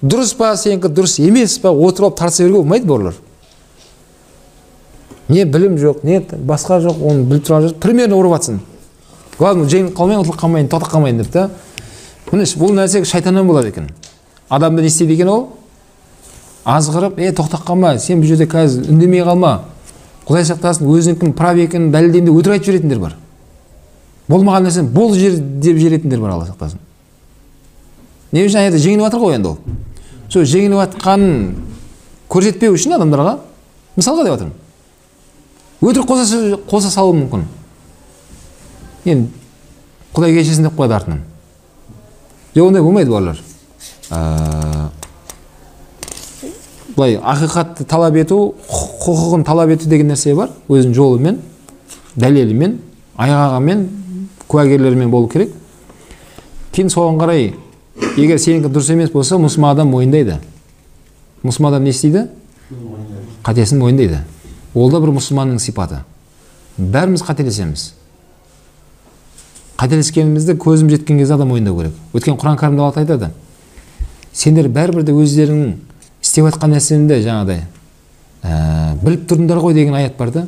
дұрыс па, сенікі дұрыс емес па, отырып алып тартыса беруге болмайды бұлар. Не білім жоқ, не басқа жоқ, оны біліп тұрған жоқ, примерно ұрып жатсын. Главное, жеңіліп қалмайын, ұтылып қалмайын, тоқтап қалмайын деп та. Міне, бұл нәрсе шайтаннан болады екен. Адамды не істейді екен ол? Азғырып, тоқтап қалма, сен бұл жерде қазір үндемей қалма. Құдай сақтасын, өзінікін прав екенін дәлелдеймін деп өтірік айтып жүретіндер бар. Болмаған нәрсені бол жер деп жүретіндер бар, Алла сақтасын. Не үшін аятта жеңіліп жатыр ғой енді ол. Сол жеңіліп жатқанын көрсетпеу үшін адамдарға мысалға деп жатырмын. Өтірік қоса салуы мүмкін. Енді Құдай кешесін деп қояды артынан. Жоқ, ондай болмайды балалар. Былай ақиқатты талап ету, құқығын талап ету деген нәрсе бар. Өзінің жолымен, дәлелімен, айғағымен, куәгерлерімен болу керек. Кейін соған қарай, егер сенікі дұрыс емес болса, мұсылман адам мойындайды. Мұсылман адам не істейді? Қатесін мойындайды. Ол да бір мұсылманның сипаты. Бәріміз қателесеміз. Қателескенімізді көзім жеткен кезде адам мойындау керек. Өткен Құран кәрімде Алла айтады. Сендер бәрібір де өздерінің істеп жатқан нәрсені жаңағыдай біліп тұрдыңдар ғой деген аят бар да.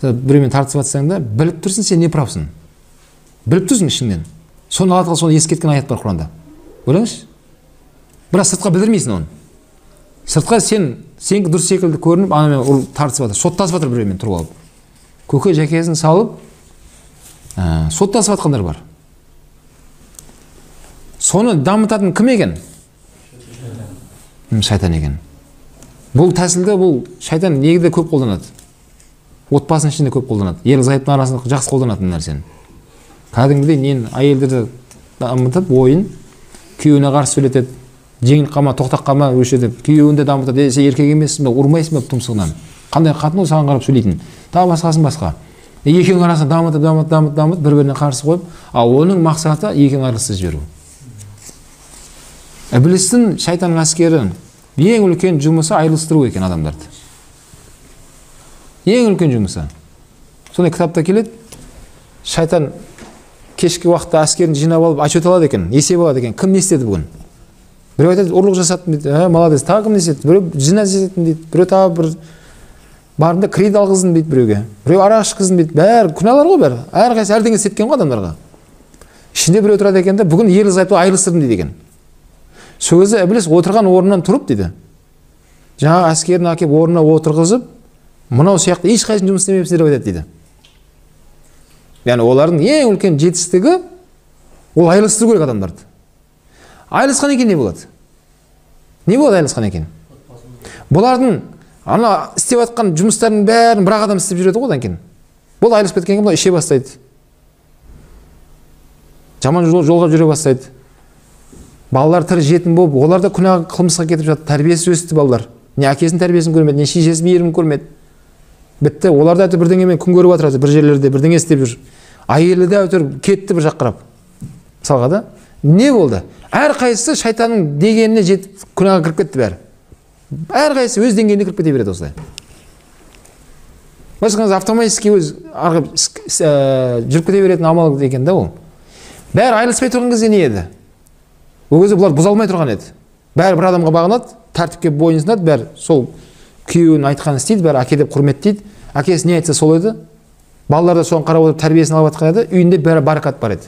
Біреумен тартысып жатсаң да, біліп тұрсың, сен не правсың? Біліп тұрсың ішіңнен. Соны Алла соны ескерткен аят бар Құранда. Ойлаңызшы. Бірақ сыртқа білдірмейсің оны. Сыртқа сен дұрыс секілді көрініп, анамен тартысып жатыр, соттасып жатыр біреумен тұрып алып. Көке жәкесін салып, соттасып жатқандар бар. Соны дамытатын кім екен? Шайтан екен. Бұл тәсілді бұл шайтан негізінде көп қолданады. Отбасының ішінде көп қолданады. Ерлі-зайыптың арасында жақсы қолданатын нәрсені. Кәдімгідей нені әйелдерді дамытып, ойын күйеуіне қарсы сөйлетеді. Жеңіл қалма, тоқтап қалма, өшедіп, күйеуінде дамытады. Сен еркек емессің бе, ұрмайсың ба тұмсығынан? Қандай қатын ол саған қарап сөйлейтін? Тағы басқасын басқа. Екеуінің арасында дамытып, бір-біріне қарсы қойып, оның мақсаты екеуінің арасында жіберу. Іблістің шайтанның әскері ең үлкен жұмысы айырылыстыру екен адамдарды. Ең үлкен жұмысы. Сондай кітапта келеді, шайтан кешкі уақытта әскерін жинап алып, отчет алады екен, есеп алады екен. Кім не істеді бүгін? Біреу айтады, ұрлық жасаттым дейді, молодец, тағы кім не істеді? Біреу зина жасаттым дейді, біреу тағы бір барында кредит алғыздым дейді біреуге. Біреу арақ ішкіздім дейді. Бәрі күнәлар ғой бәрі. Әрқайсысы әлдеңе істеткен ғой адамдарға. Ішінде біреу тұрады екен де, бүгін ерлі-зайыпты айырылыстырдым дейді екен. Сол кезде іблис отырған орнынан тұрып дейді. Жаңағы әскерін әкеп орнына отырғызып, мынау сияқты ешқайсысын жұмыс істемепсіңдер деп айтады дейді. Яғни олардың ең үлкен жетістігі ол айырылыстыру керек адамдарды. Айырылысқан екен не болады? Не болады айырылысқан екен? Бұлардың ана істеп жатқан жұмыстарының бәрін бір адам істеп жүреді ғой одан кейін. Бұл айырылысып кеткеннен кейін іше бастайды. Жаман жолға жүре бастайды. Балалар тірі жетім болып, олар да күнә қылмысқа кетіп жатты, тәрбиесіз өсті балалар. Не әкесінің тәрбиесін көрмеді, не шешесінің мейірімін көрмеді. Бітті, олар да бірдеңемен күн көріп отырады, бір жерлерде бірдеңе істеп жүр. Айелі де әйтеуір кетті бір жаққарап. Мысалға да, не болды? Әрқайсысы шайтанның дегеніне жетіп күнәға кіріп кетті бәрі. Әрқайсысы өз деңгейіне кіріп кете береді осылай. Басқаңыз автоматически өз жүріп кете беретін амал екен да ол. Бәрі айырылыспай тұрған кезде не еді? Ол кезде бұлар бұза алмай тұрған еді. Бәрі бір адамға бағынады, тәртіпке бойынсынады, бәрі сол күйеуінің айтқанын істейді, бәрі әке деп құрметтейді. Әкесі не айтса сол еді. Балалар да соған қарап отырып тәрбиесін алып жатқан еді. Үйінде бәрі баракат бар еді.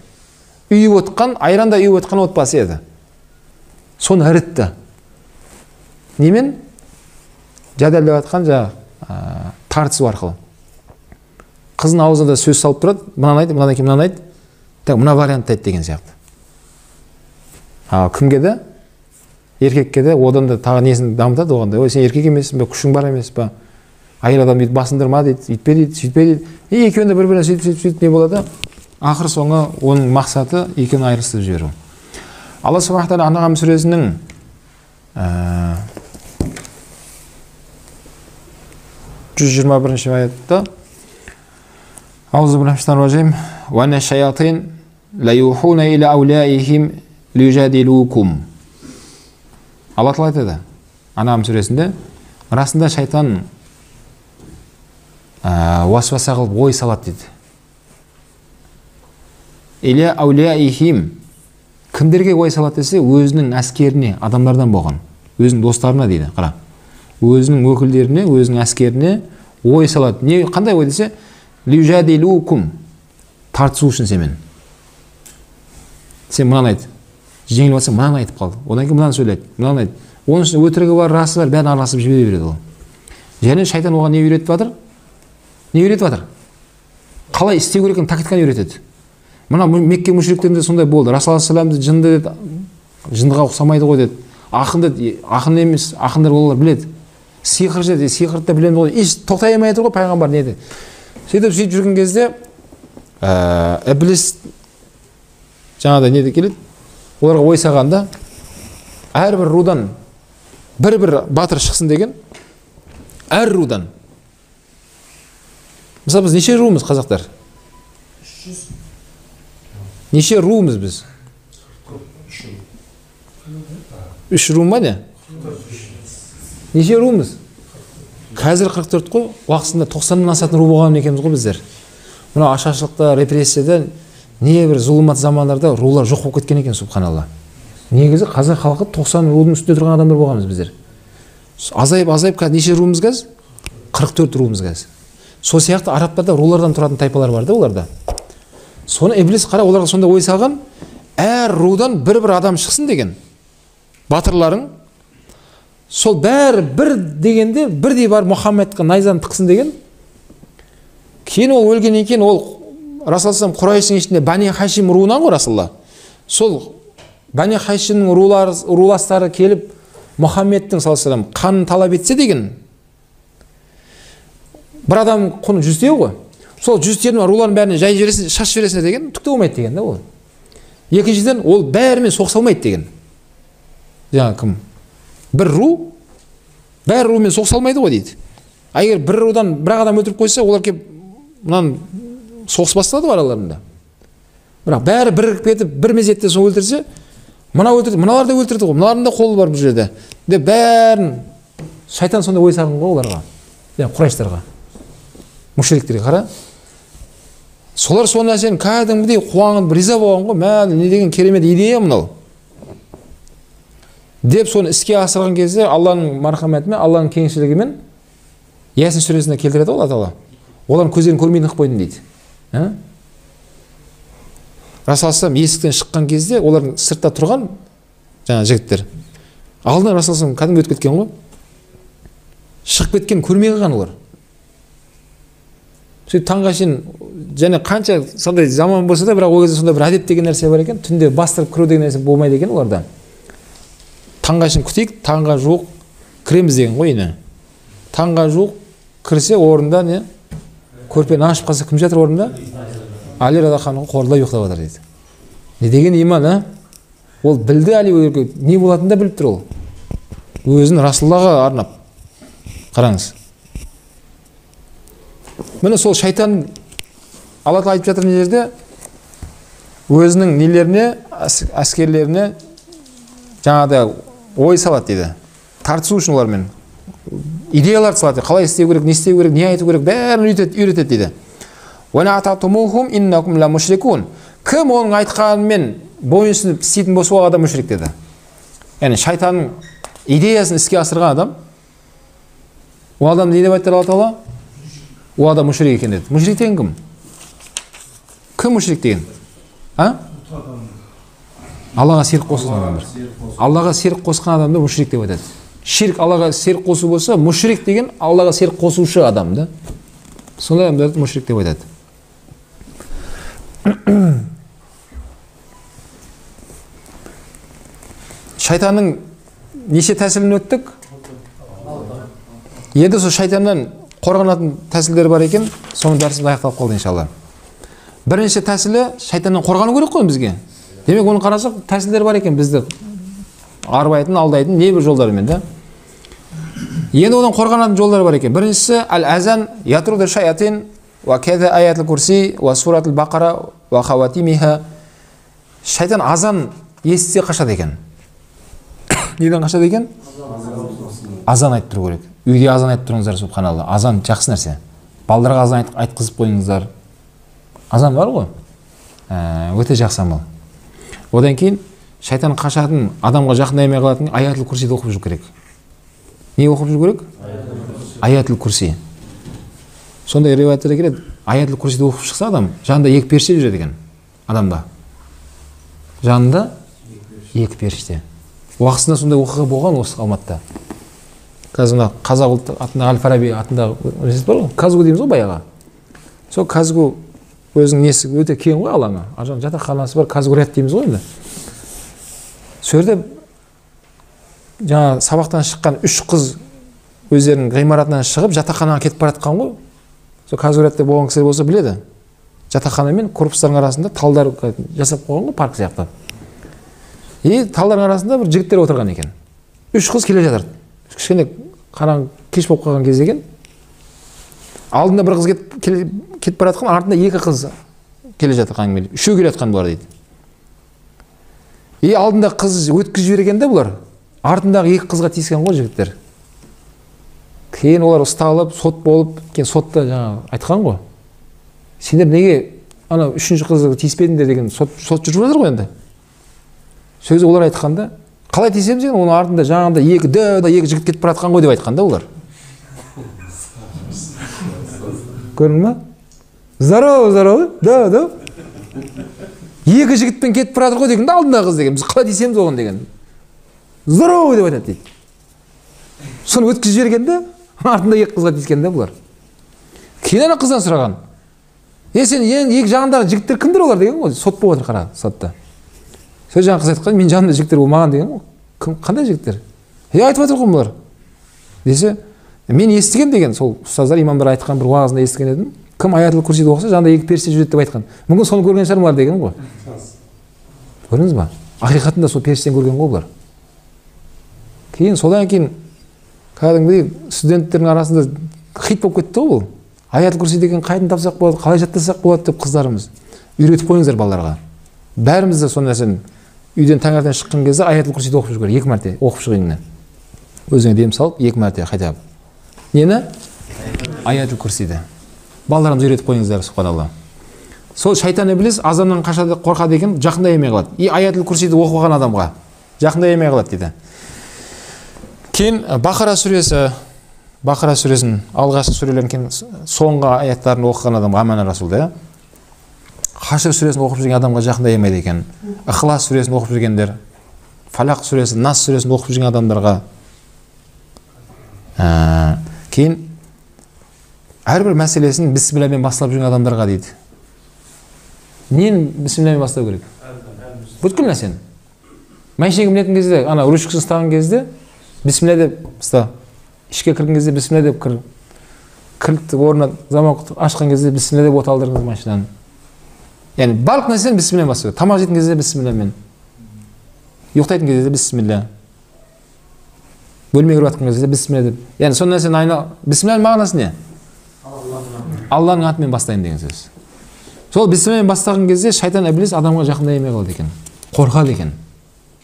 Үйіп отқан, айранда үйіп отқан отбасы еді. Соны ірітті. Немен? Жадәлдеп жатқан жаңағы тартысу арқылы. Қыздың аузында сөз салып тұрады, мынаны айт, мынаны мынаны айт. Так, мына вариантты айт деген сияқты. Кімге де? Еркекке де одан да тағы несін дамытады оғанда. Ой, сен еркек емессің бе, күшің бар емес пе? Айыр адам дейді, басындырма дейді, үйтпе дейді, сөйтпе дейді. Екеуінде бір-біріне сөйтіп не болады? Ақыр соңы оның мақсаты екеуін айырылыстырып жіберу. Алла субханаху тағала Анъам сүресінің 121-ші аятта Аузу биллахи минаш ражим ва анна шаятин ла юхуна иля аулияихим лижадилукум. Алла Тағала айтады Анъам сүресінде, расында шайтан уасваса қылып ой салады дейді. Иля аулияихим, кімдерге ой салады десе, өзінің әскеріне, адамдардан болған, өзінің достарына дейді. Қара, өзінің өкілдеріне, өзінің әскеріне ой салады. Не, қандай ой десе, лижадилукум, тартысу үшін семен. Сен мынаны айт, жеңіліп алсаң мынаны айтып қалды. Одан кейін мынаны сөйлейді, мынаны айт. Оның үшін өтірігі бар, расы бар, бәрін араласып жібере береді ол. Және шайтан оған не үйретіп жатыр? Не үйретіп жатыр? Қалай істеу керек екенін тактиканы үйретеді. Мына Мекке мүшриктерінде сондай болды. Расул саламды жынды деді, жындыға ұқсамайды ғой деді. Ақын деді, ақын емес, ақындар олар біледі. Сиқыр деді, сиқырды да білемін ғой. Еш тоқтай алмай тұр ғой пайғамбар не деді. Сөйтіп жүрген кезде Иблис жаңағыдай не келеді? Оларға ой салғанда әрбір рудан бір батыр шықсын деген, әр рудан. Мысалы біз неше руымыз қазақтар? Неше руымыз біз? 3 ру ма не? Неше руымыз? Қазір 44 қой, уақытысында 90-нан асатын ру болған екенбіз ғой біздер. Мына ашаршылықта, репрессияда, не бір зұлымат замандарда рулар жоқ болып кеткен екен, субханалла. Негізі қазақ халқы 90 рудың үстінде тұрған адамдар болғанбыз біздер. Азайып неше руымыз қазір? 44 руымыз қазір. Сол сияқты арабтарда рулардан тұратын тайпалар бар да оларда. Соны Иблис қара оларға сонда ой салған, әр рудан бір адам шықсын деген. Батырларың сол бәрі бір дегенде бірдей бар Мұхаммедқа найзаны тықсын деген. Кейін ол өлгеннен кейін ол Расул Құрайштың ішінде Бани Хашим руынан ғой Расулла. Сол Бани Хашимнің руластары келіп Мұхаммедтің саллаллаху қанын талап етсе деген. Бір адам құны 100 тиын ғой. Сол 100 тиын рулардың бәріне жай жібересің, шаш жібересің деген түк те болмайды деген да ол. Екіншіден ол бәрімен соғыса алмайды деген. Жаңа кім? Бір ру бәрі румен соғыса алмайды ғой дейді. Егер бір рудан бір адам өлтіріп қойса, олар келіп мынаны соғыс бастады араларында. Бірақ бәрі бірігіп кетіп бір мезетте соны өлтірсе, мыналар да өлтірді ғой, мыналардың да қолы бар бұл жерде. Деп бәрін шайтан сонда ой салған ғой оларға. Яғни Құрайштарға. Мүшриктерге қара. Солар сол нәрсені кәдімгідей қуанып риза болған ғой. Мә, не деген керемет идея мынау. Деп соны іске асырған кезде Алланың мархаметімен, Алланың кеңшілігімен Ясин сүресінде келтіреді Алла Тағала. Олардың көздерін көрмейтін қылып қойдым дейді. Расул есіктен шыққан кезде олардың сыртта тұрған жаңа жігіттер. Алдынан Расул кәдімгі өтіп кеткен ғой. Шығып кеткен көрмей қалған олар. Сөйтіп таңға шейін және қанша сондай заман болса да, бірақ ол кезде сонда бір әдет деген нәрсе бар екен. Түнде бастырып кіру деген нәрсе болмайды екен оларда. Таңға шейін күтейік, таңға жуық кіреміз деген ғой үйіне. Таңға жуық кірсе орында не? Көрпені ашып қалса кім жатыр орында? Али радиаллаху анху қорда ұйықтап жатыр дейді. Не деген иман, Ол білді Али не болатынын да біліп тұр ол. Өзін Расулаллаға арнап. Қараңыз. Міне сол шайтан Алла Тағала айтып жатыр мына жерде өзінің нелеріне, әскерлеріне жаңағыдай ой салады дейді. Тартысу үшін олармен идеялар салады. Қалай істеу керек, не істеу керек, не айту керек, бәрін үйретеді дейді. وَنَعْتَعْتُمُوهُمْ إِنَّكُمْ لَمُشْرِكُونَ. Кім оның айтқанымен бойынсынып істейтін болса, ол адам мүшрик деді. Яғни шайтанның идеясын іске асырған адам, ол адам не деп айтты Алла Тағала? Ол адам мүшрик екен деді. Мүшрик деген кім? Кім мүшрик деген? Аллаға серік қосқан адамдар. Аллаға серік қосқан адамды мүшрик деп айтады. Ширк Аллаға серік қосу болса, мүшрик деген Аллаға серік қосушы адам да. Сондай адамдарды мүшрик деп айтады. Шайтанның неше тәсілін өттік? Енді сол шайтаннан қорғанатын тәсілдер бар екен, соның дәрісіміз аяқталып қалды иншалла. Бірінші тәсілі шайтаннан қорғану керек қой бізге. Демек оны қарасақ тәсілдер бар екен бізді арбайтын, алдайтын небір жолдарымен да. Енді одан қорғанатын жолдар бар екен. Біріншісі әл-азан ятруду шаятин ва каза аятул курси ва суратул бақара ва хаватимиха. Шайтан азан естісе қашады екен. Неден қашады екен? Азан айтып тұру керек. Үйде азан айтып тұрыңыздар, субханалла. Азан жақсы нәрсе. Балдарға азан айтқызып қойыңыздар. Азан бар ғой? Өте жақсы амал. Одан кейін шайтан қашатын, адамға жақындамай қалатын аятул курсиді оқып жүру керек. Не оқып жүру керек? Аятул курси. Сондай риуаяттарда келеді, аятул курсиді оқып шықса адам, жанында екі періште жүреді екен адамда. Жанында екі періште. Уақытысында сондай оқиға болған осы Алматыда. Қазір қазақ ұлттық атындағы Әл-Фараби атындағы университет бар ғой, Казгу дейміз ғой баяғы. Сол Казгу өзінің несі өте кең ғой алаңы. Аржан жатақханасы бар, Казгу ряд дейміз ғой енді. Сол жерде жаңа сабақтан шыққан үш қыз өздерінің ғимаратынан шығып жатақханаға кетіп бара жатқан ғой. Сол Казгу рядта болған кісілер болса біледі. Жатақхана мен корпустардың арасында талдар жасап қойған ғой, парк сияқты. И талдардың арасында бір жігіттер отырған екен. Үш қыз келе жатыр. Кішкене қараң кеш болып қалған кезде екен. Алдында бір қыз кетіп бара жатқан, артында екі қыз келе жатқан әңгіме. Үшеу келе жатқан бұлар дейді. И алдында қыз өткізіп жіберген де бұлар. Артындағы екі қызға тиіскен ғой жігіттер. Кейін олар ұсталып, сот болып, кейін сотта жаңа айтқан ғой. Сендер неге ана үшінші қызға тиіспедіңдер деген сот жүріп жатыр ғой енді. Сөзі олар айтқанда, қалай тиісеміз деген, оның артында жаңағында екі жігіт кетіп бара жатқан ғой деп айтқанда олар. Көрдің ма? Здорово, да. Екі жігітпен кетіп бара жатыр ғой деген, алдындағы қыз деген, біз қалай тиісеміз оған деген. Здорово деп айтады дейді. Соны өткізіп жібергенде, артында екі қызға тиіскен де бұлар. Кейін ана қыздан сұраған. Сен екі жағындағы жігіттер кімдер олар деген ғой, сот болып отыр қара, сотта. Сол жаңа қыз айтқан, мен жанымда жігіттер болмаған деген ғой. Қандай жігіттер? Айтып жатыр ғой бұлар. Десе, мен естіген деген, сол ұстаздар, имамдар айтқан бір уағызында естіген едім. Кім аятул курсиді оқыса, жанында екі періште жүреді деп айтқан. Мүмкін соны көрген шығар бұлар деген ғой. Көрдіңіз ба? Ақиқатында сол періштені көрген ғой бұлар. Кейін содан кейін кәдімгідей студенттердің арасында хит болып кетті ғой бұл. Аятул курси деген қайдан тапсақ болады, қалай жаттасақ болады деп қыздарымыз. Үйретіп қойыңыздар балаларға. Бәріміз де сол нәрсені үйден таңертең шыққан кезде аятул курсиді оқып жүру керек, 2 мәрте оқып шығыңыз. Өзіңе дем салып 2 мәрте қайта. Нені? Аятул курсиді. Балаларымыз үйретіп қойыңыздар, субханалла. Сол шайтан иблис азаннан қашады, қорқады екен, жақындай емей қалады. И аятул курсиді оқыған адамға жақындай емей қалады дейді. Кейін Бақара сүресін алғашқы сүрелерден кейін соңғы аяттарын оқыған адамға амана расулда, Хашр сүресін оқып жүрген адамға жақындай емейді екен. Ихлас сүресін оқып жүргендер, Фалақ сүресін, Нас сүресін оқып жүрген адамдарға. Кейін әрбір мәселесін бисмиллямен бастап жүрген адамдарға дейді. Нені бисмиллямен бастау керек? Бүткіл нәрсені. Мәйшеге мінетін кезде, ана ручкасын ұстаған кезде бисмилля деп ұста. Ішке кірген кезде бисмилля деп кір. Кілт орнына заман ашқан кезде бисмилля деп от алдырыңыз машинаны. Яғни барлық нәрсені бисмиллямен бастау керек. Тамақ жейтін кезде бисмиллямен. ұйықтайтын кезде бисмилля, бөлмеге кіріп жатқан кезде бисмилля деп, яғни сол нәрсені бисмилланың мағынасы не? Алланың атымен бастайын деген сөз. Сол бисмиллямен бастаған кезде шайтан іблис адамға жақындай алмай қалады екен, қорқады екен.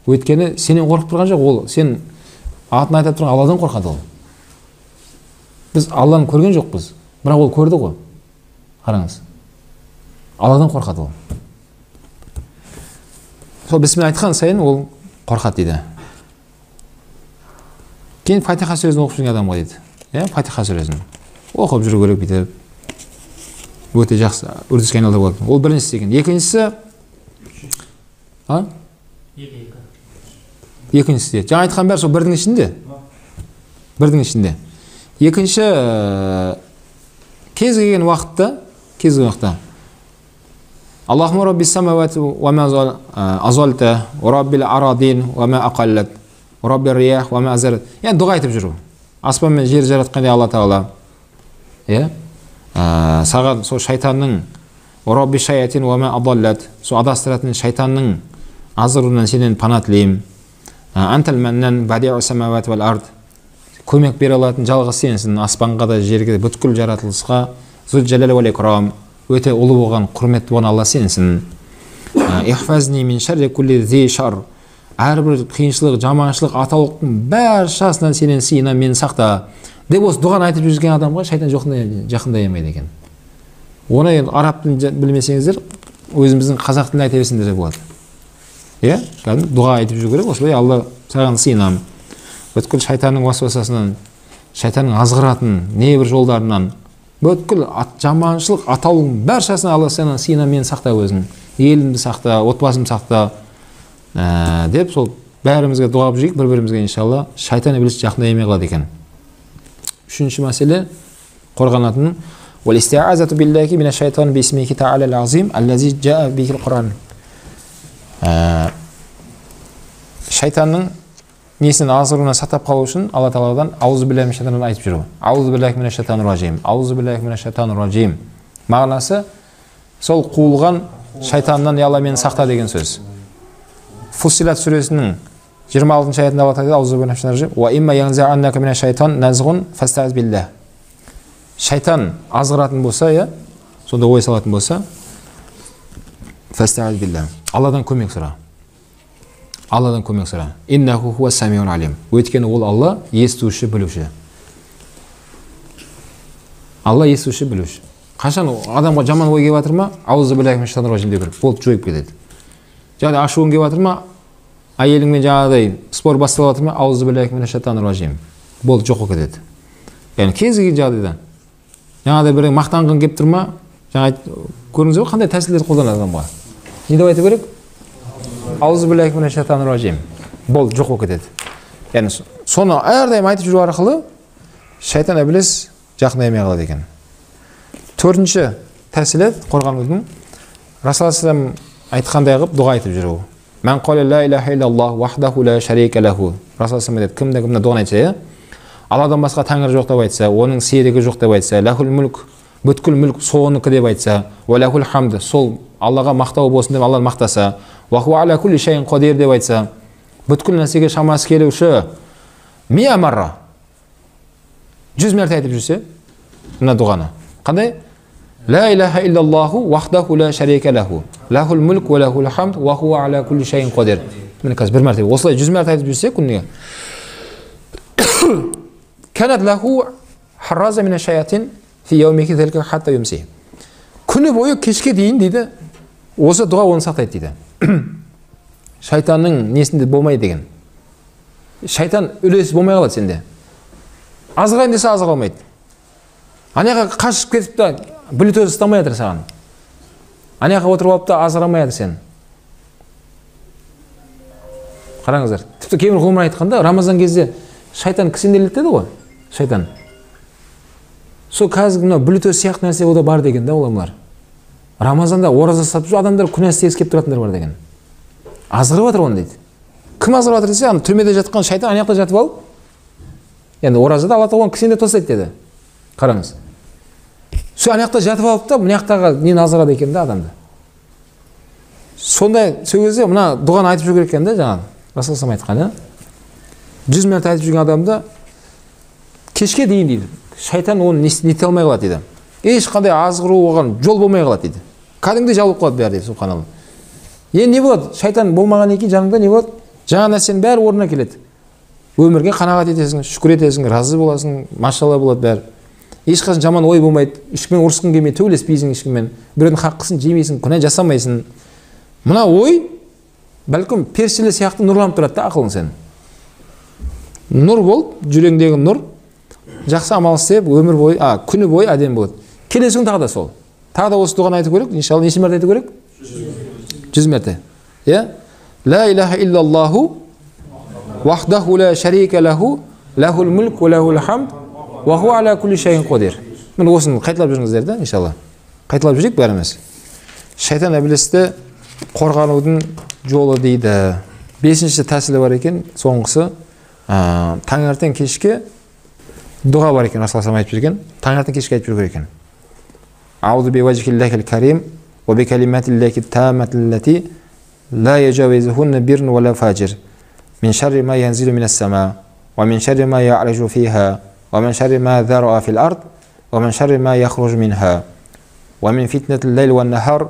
Өйткені сенен қорқып тұрған жоқ, ол сен атын айтып тұрған Алладан қорқады ол. Біз Алланы көрген жоқпыз, бірақ ол көрді ғой. Қараңыз. Алладан қорқады ол. Сол бисмилля айтқан сайын ол қорқады дейді. Кейін Фатиха сүресін оқып жүрген адамға дейді. Фатиха сүресін оқып жүру керек бүйтіп. Өте жақсы үрдіске айналдырып болады. Ол біріншісі екен. Екіншісі. Жаңа айтқан бәрі сол бірдің ішінде. Екінші кез келген уақытта Аллахумма раббис самавати ва ма азалта ва раббил арадин ва ма ақаллат ва раббир риях ва ма азарат. Яғни дұға айтып жүру. Аспан мен жер жаратқан Алла Тағала. Саған сол шайтанның рабби шаятин ва ма адаллат, сол адастыратын шайтанның азғыруынан сенен пана тілеймін. Антал маннан бадиу самавати вал ард. Көмек бере алатын жалғыз сенсің, аспанға да жерге де бүткіл жаратылысқа. Зул жалали вал икрам, өте ұлы болған, құрметті болған Алла сенсің. Ихфазни мин шарри кулли зи шар. Әрбір қиыншылық, жаманшылық, атаулықтың баршасынан сенен сыйына мені сақта. Деп осы дұғаны айтып жүрген адамға шайтан жақындай алмайды екен. Оны араб тілін білмесеңіздер, өзіміздің қазақ тілін айта берсеңдер де болады. Дұға айтып жүру керек, осылай Алла саған сыйынам. Бүткіл шайтанның уасуасасынан, шайтанның азғыратын небір жолдарынан, бүткіл жаманшылық, атаулықтың баршасынан Алла саған сыйынам, мені сақта өзің. Елімді сақта, отбасымды сақта. Деп сол бәрімізге дұға жүрейік, бір-бірімізге иншалла шайтан іблис жақындай алмай қалады екен. Үшінші мәселе қорғанатын вал-истиазату биллахи минаш шайтан бисмихи та'ала ал-азим аллази жаа бихил Құран. Шайтанның несін азғыруынан сақтап қалу үшін Алла Тағаладан аузу биллахи минаш шайтанирраджим айтып жүру. Аузу биллахи минаш шайтанирраджим, аузу биллахи минаш шайтанирраджим. Мағынасы сол қуылған шайтаннан Алла мені сақта деген сөз. Фуссилат сүресінің 26 аятында Алла Тағала аузу биллахи минаш шайтанирраджим ва имма янзағаннака минаш шайтан назғун фастаиз биллах. Шайтан азғыратын болса, сонда ой салатын болса, фастаиз биллах. Алладан көмек сұра. Алладан көмек сұра. Иннаху хуа самиун алим. Өйткені ол Алла естуші, білуші. Алла естуші, білуші. Қашан адамға жаман ой келіп жатыр ма, аузу биллахи минаш шайтанирраджим деп кіріп, болды жойып кетеді. Жаңағыдай ашуың келіп жатыр ма, әйеліңмен жаңағыдай спор басталып жатыр ма, аузу биллахи минаш шайтанирраджим. Болды жоқ болып кетеді. Яғни кез келген жағдайда. Жаңағыдай бір мақтанғың келіп тұр ма, жаңа көрдіңіз бе қандай тәсілдер қолданады адамға. Не деп айту керек? Аузу биллахи минаш шайтанирраджим. Болды жоқ болып кетеді. Яғни соны әрдайым айтып жүру арқылы шайтан іблис жақындай алмай қалады екен. Төртінші тәсілі қорғанудың Расулullah айтқандай қылып дұға айтып жүру. Мән қала ла илаха иллаллах вахдаху ла шарика лаху. Расулullah айтады, кімді дұғаны айтса, Алладан басқа тәңір жоқ деп айтса, оның серігі жоқ деп айтса, лахул мүлк, бүткіл мүлк соныкі деп айтса, ва лахул хамд, сол Аллаға мақтау болсын деп Алланы мақтаса, ва хуа аля кулли шайин қадир деп айтса, бүткіл нәрсеге шамасы келуші, мия марра 100 мәрте айтып жүрсе, мына дұғаны. Қандай? Ла илаха иллаллаху вахдаху ла шарика лаху. Лахул мүлк ва лахул хамд ва хуа аля кулли шайин қадир. Міне қазір бір мәрте. Осылай 100 мәрте айтып жүрсе, күніне. Канат лаху харраза мина шаятин фи яумики залика хатта юмси. Күні бойы кешке дейін дейді, осы дұға оны сақтайды дейді. Шайтанның несінде болмайды деген. Шайтан үлесі болмай қалады сенде. Азғырайын десе азға қалмайды. Анаяға қашып кетіп та Bluetooth ұстамай жатыр саған. Анаяға отырып алып та азғырамай жатыр сен. Қараңыздар. Тіпті кейбір ғұлымдар айтқанда, Рамазан кезде шайтан кісенделетеді ғой. Шайтан. Сол қазір мына Bluetooth сияқты нәрсе ода бар деген да ғұлымдар. Рамазанда ораза ұстап жүрген адамдар күнәсі тегіс келіп тұратындар бар деген. Азғырып жатыр оны дейді. Кім азғырып жатыр десе, ана түрмеде жатқан шайтан ана жақта жатып алып, енді оразада Алла Тағала кісенде тастайды деді. Қараңыз. Сол ана жақта жатып алып та, мына жақтағы нені азғырады екен да адамды. Сондай сол кезде мына дұғаны айтып жүру керек екен да жаңағы. Расул айтқан, 100 мәрте айтып жүрген адамда кешке дейін дейді, шайтан оны нете алмай қалады дейді. Ешқандай азғыру оған жол болмай қалады дейді. Кәдімгідей жабылып қалады бәрі дейді, субханалла. Енді не болады? Шайтан болмаған екен жаныңда не болады? Жаңа нәрсенің бәрі орнына келеді. Өмірге қанағат етесің, шүкір етесің, разы боласың, машалла болады бәрі. Ешқашан жаман ой болмайды, ешкіммен ұрысқың келмей, төбелеспейсің ешкіммен, біреудің хаққысын жемейсің, күнә жасамайсың. Мына ой бәлкім періштелер сияқты нұрланып тұрады да ақылың сен. Нұр болып, жүрегіңдегі нұр, жақсы амал істеп, өмір бойы, күні бойы әдемі болады. Келесі күн тағы да сол. Тағы да осы дұғаны айту керек, иншалла неше мәрте айту керек? 100 мәрте. Иә? Ла илаха иллаллаху вахдаху ла шарика лаху лахул мүлк ва лахул хамд ва хуа аля кулли шайин қадир. Міне осыны қайталап жүріңіздер да, иншалла. Қайталап жүрейік бәріміз. Шайтан әбілісті қорғанудың жолы дейді. 5-ші тәсілі бар екен, соңғысы таңертең кешке дұға бар екен, Расул айтып жүрген. Таңертең кешке айтып жүрген екен. Аузу би вajhillahil карим ва би калиматиллахи тамматиллати ла яжавизухунна бирн ва ла фаджир мин шарри ма янзилу минас сама ва мин шарри ма я'рижу фиха ва мин шарри ма зара'a фил ард ва мин шарри ма яхруж минха ва мин фитнатил лайли ван нахар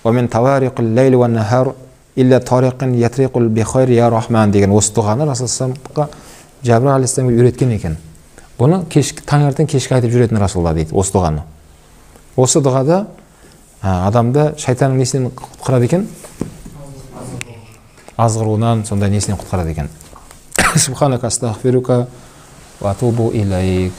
ва мин тавариқил лайли ван нахар илля тариқин ятриқул би хайр я рахман деген осы дұғаны Расулға Жабрил алейхиссаламға үйреткен екен. Бұны таңертең кешке айтып жүретін Расулда дейді, осы дұғаны. Осы дұғада адамды шайтанның несінен құтқарады екен? Азғыруынан, сондай несінен құтқарады екен. Субханака астағфирука ва атубу илайк.